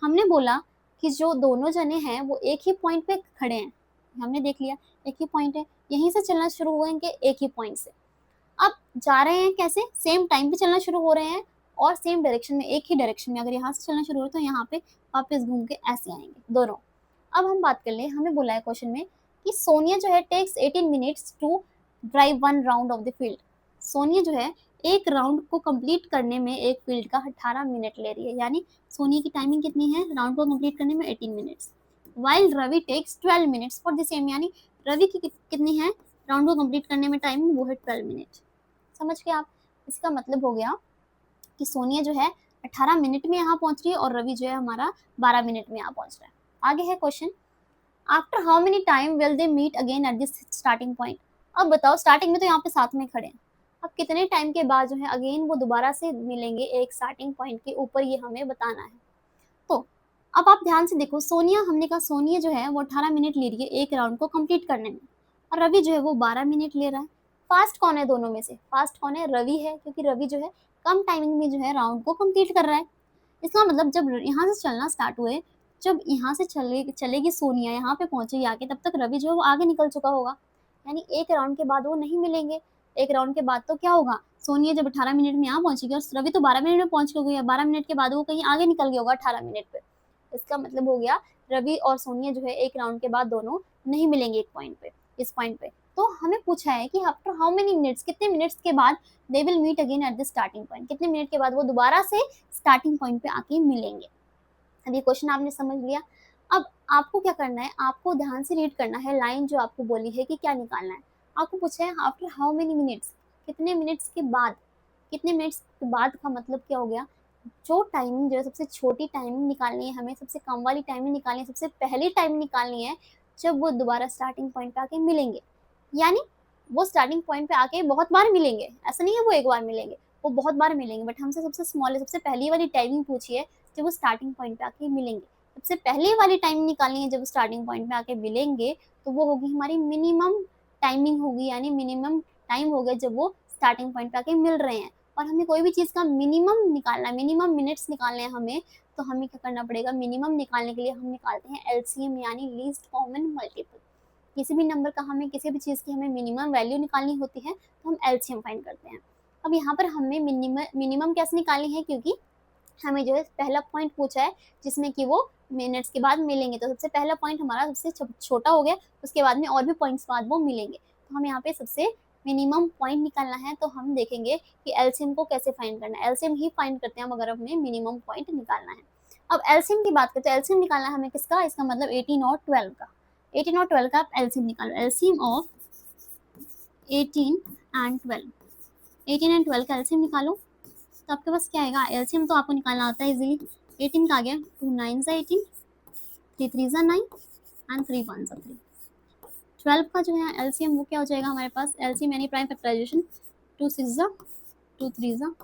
हमने बोला कि जो दोनों जने हैं वो एक ही पॉइंट पे खड़े हैं, हमने देख लिया एक ही पॉइंट है, यहीं से चलना शुरू हुएंगे एक ही पॉइंट से। अब जा रहे हैं कैसे, सेम टाइम पे चलना शुरू हो रहे हैं और सेम डायरेक्शन में, एक ही डायरेक्शन में। अगर यहाँ से चलना शुरू हो तो यहाँ पे वापस घूम के ऐसे आएंगे दोनों। अब हम बात कर ले, हमें बोला है क्वेश्चन में कि सोनिया जो है takes 18 minutes to drive 1 round of the field. Sonia जो है एक राउंड को कंप्लीट करने में एक फील्ड का 18 मिनट ले रही है, यानी सोनिया की टाइमिंग कितनी है राउंड को कंप्लीट करने में, 18 minutes. While Ravi takes 12 minutes for the same, यानी रवि की कितनी है राउंड को कंप्लीट करने में टाइमिंग, वो है 12 मिनट। समझ गए आप। इसका मतलब हो गया कि सोनिया जो है 18 मिनट में यहाँ पहुंच रही है और रवि जो है हमारा 12 मिनट में यहाँ पहुंच रहा है। आगे है question, after how many time will they meet again at this starting point. अब बताओ, स्टार्टिंग में तो यहाँ पे साथ में खड़े हैं, अब कितने टाइम के बाद जो है अगेन वो दोबारा से मिलेंगे एक स्टार्टिंग पॉइंट के ऊपर, ये हमें बताना है। तो अब आप ध्यान से देखो, सोनिया, हमने कहा सोनिया जो है वो 18 मिनट ले रही है एक राउंड को कंप्लीट करने में, और रवि जो है वो 12 मिनट ले रहा है। फास्ट कौन है दोनों में से, फास्ट कौन है, रवि है, क्योंकि रवि जो है कम टाइमिंग में जो है राउंड को कंप्लीट कर रहा है। इसका मतलब जब यहाँ से चलना स्टार्ट हुए, जब यहाँ से चलेगी सोनिया, यहाँ पे पहुंचेगी आके, तब तक रवि जो है वो आगे निकल चुका होगा, यानी एक राउंड के बाद वो नहीं मिलेंगे। एक राउंड के बाद तो क्या होगा, सोनिया जब 18 मिनट में यहाँ पहुंचेगी और रवि तो 12 मिनट में पहुंच गई है, 12 मिनट के बाद वो कहीं आगे निकल गया होगा 18 मिनट पे। इसका मतलब हो गया रवि और सोनिया जो है एक राउंड के बाद दोनों नहीं मिलेंगे एक पॉइंट पे, इस पॉइंट पे। तो हमें पूछा है कि आफ्टर हाउ मेनी मिनट्स, कितने मिनट्स के बाद they will meet again at the starting point, कितने मिनट के बाद वो दोबारा से स्टार्टिंग पॉइंट पे आके मिलेंगे। अब ये क्वेश्चन आपने समझ लिया। अब आपको क्या करना है, आपको ध्यान से रीड करना है लाइन जो आपको बोली है कि क्या निकालना है। आपको पूछा है आफ्टर हाउ मेनी मिनट्स, कितने मिनट्स के बाद, कितने मिनट्स के बाद का मतलब क्या हो गया, जो टाइमिंग जो है सबसे छोटी टाइमिंग निकालनी है हमें, सबसे कम वाली टाइमिंग निकालनी है, सबसे पहली टाइमिंग निकालनी है जब वो दोबारा स्टार्टिंग पॉइंट पे आके मिलेंगे। यानी वो स्टार्टिंग पॉइंट पे आके बहुत बार मिलेंगे, ऐसा नहीं है वो एक बार मिलेंगे, वो बहुत बार मिलेंगे, बट हमसे सबसे स्मॉल, सबसे पहली वाली टाइमिंग पूछी है जब वो स्टार्टिंग पॉइंट पे आके मिलेंगे। सबसे पहली वाली टाइमिंग निकालनी है जब स्टार्टिंग पॉइंट पे आके मिलेंगे, तो वो होगी हमारी मिनिमम टाइमिंग होगी, यानी मिनिमम टाइम हो गया जब वो स्टार्टिंग पॉइंट पे आके मिल रहे हैं। और हमें कोई भी चीज़ का मिनिमम निकालना है, मिनिमम मिनट्स निकालने हैं हमें, तो हमें क्या करना पड़ेगा, मिनिमम निकालने के लिए हम निकालते हैं एलसीएम, यानी लीस्ट कॉमन मल्टीपल। किसी भी नंबर का हमें, किसी भी चीज़ की हमें मिनिमम वैल्यू निकालनी होती है तो हम एलसीएम फाइंड करते हैं। अब यहाँ पर हमें मिनिमम कैसे निकालनी है, क्योंकि हमें जो है पहला पॉइंट पूछा है जिसमें कि वो मिनट्स के बाद मिलेंगे, तो सबसे पहला पॉइंट हमारा सबसे छोटा हो गया, उसके बाद में और भी पॉइंट्स बाद वो मिलेंगे। तो हम यहाँ पे सबसे मिनिमम पॉइंट निकालना है, तो हम देखेंगे कि एलसीएम को कैसे फाइंड करना है। एलसीएम ही फाइंड करते हैं हम अगर हमें मिनिमम पॉइंट निकालना है। अब एलसीएम की बात करते हैं, एलसीएम निकालना है हमें किसका, इसका मतलब 18 और 12 का। 18 और 12 का आप एलसीएम निकालो, एलसीएम ऑफ 18 एंड 12, 18 एंड 12 का एलसीएम निकालो, तो आपके पास क्या आएगा, एलसीएम तो आपको निकालना होता है इजीली। 18 का आ गया, 2 9 18, 3 3 9, एंड 3 1 3। 12 का जो है एलसीएम वो क्या हो जाएगा हमारे पास, एलसीएम यानी प्राइम फैक्टराइजेशन, 2 6 2 3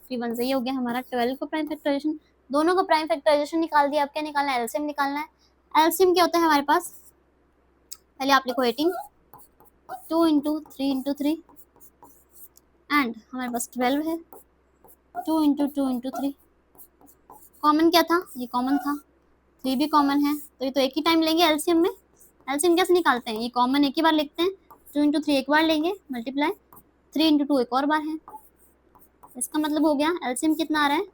3 1। ये हो गया हमारा 12 का प्राइम फैक्टराइजेशन। दोनों का प्राइम फैक्टराइजेशन निकाल दिया, अब क्या निकालना है, एलसीएम निकालना है। एलसीएम क्या होता है हमारे पास, पहले आप लिखो 18, 2 इंटू 3 इंटू 3 एंड हमारे पास 12 है, 2 इंटू 2 इंटू 3। कॉमन क्या था, ये कॉमन था, 3 भी कॉमन है, तो ये तो एक ही टाइम लेंगे एलसीएम में। एलसीएम कैसे निकालते हैं, ये कॉमन एक ही बार लिखते हैं, 2 इंटू 3 एक बार लेंगे मल्टीप्लाई, 3 इंटू 2 एक और बार है। इसका मतलब हो गया एलसीएम कितना आ रहा है,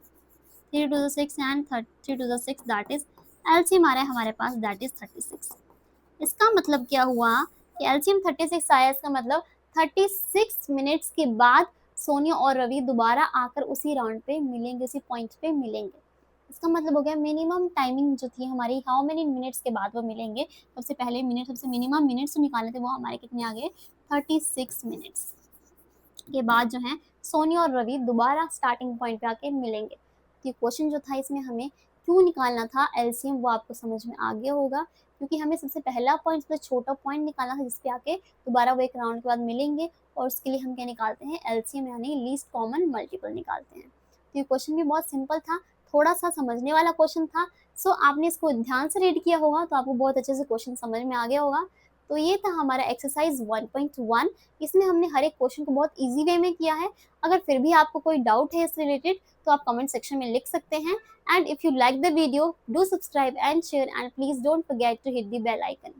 3 to the 6 and 3 to the 6, that is LCM आ रहा है हमारे पास, दैट इज 36। इसका मतलब क्या हुआ कि एलसीएम 36 आया, इसका मतलब 36 मिनट्स के बाद सोनिया और रवि दोबारा आकर उसी राउंड पे मिलेंगे, उसी पॉइंट पे मिलेंगे। इसका मतलब हो गया मिनिमम टाइमिंग जो थी हमारी, हाउ मेनी मिनट्स के बाद वो मिलेंगे, सबसे पहले मिनट, सबसे मिनिमम मिनट्स जो निकाले थे वो हमारे कितने आ गए, 36 मिनट्स के बाद जो है सोनिया और रवि दोबारा स्टार्टिंग पॉइंट पे आके मिलेंगे। तो ये क्वेश्चन जो था इसमें हमें क्यों निकालना था एलसीएम, वो आपको समझ में आ गया होगा, क्योंकि हमें सबसे पहला पॉइंट, सबसे छोटा पॉइंट निकालना था जिसपे आके दोबारा वो एक राउंड के बाद मिलेंगे, और उसके लिए हम क्या निकालते हैं, एलसीएम यानी लीस्ट कॉमन मल्टीपल निकालते हैं। तो ये क्वेश्चन भी बहुत सिंपल था, थोड़ा सा समझने वाला क्वेश्चन था। सो आपने इसको ध्यान से रीड किया होगा तो आपको बहुत अच्छे से क्वेश्चन समझ में आ गया होगा। तो ये था हमारा एक्सरसाइज 1.1। इसमें हमने हर एक क्वेश्चन को बहुत इजी वे में किया है। अगर फिर भी आपको कोई डाउट है इससे रिलेटेड तो आप कमेंट सेक्शन में लिख सकते हैं। And if you like the video, do subscribe and share, and please don't forget to hit the bell icon.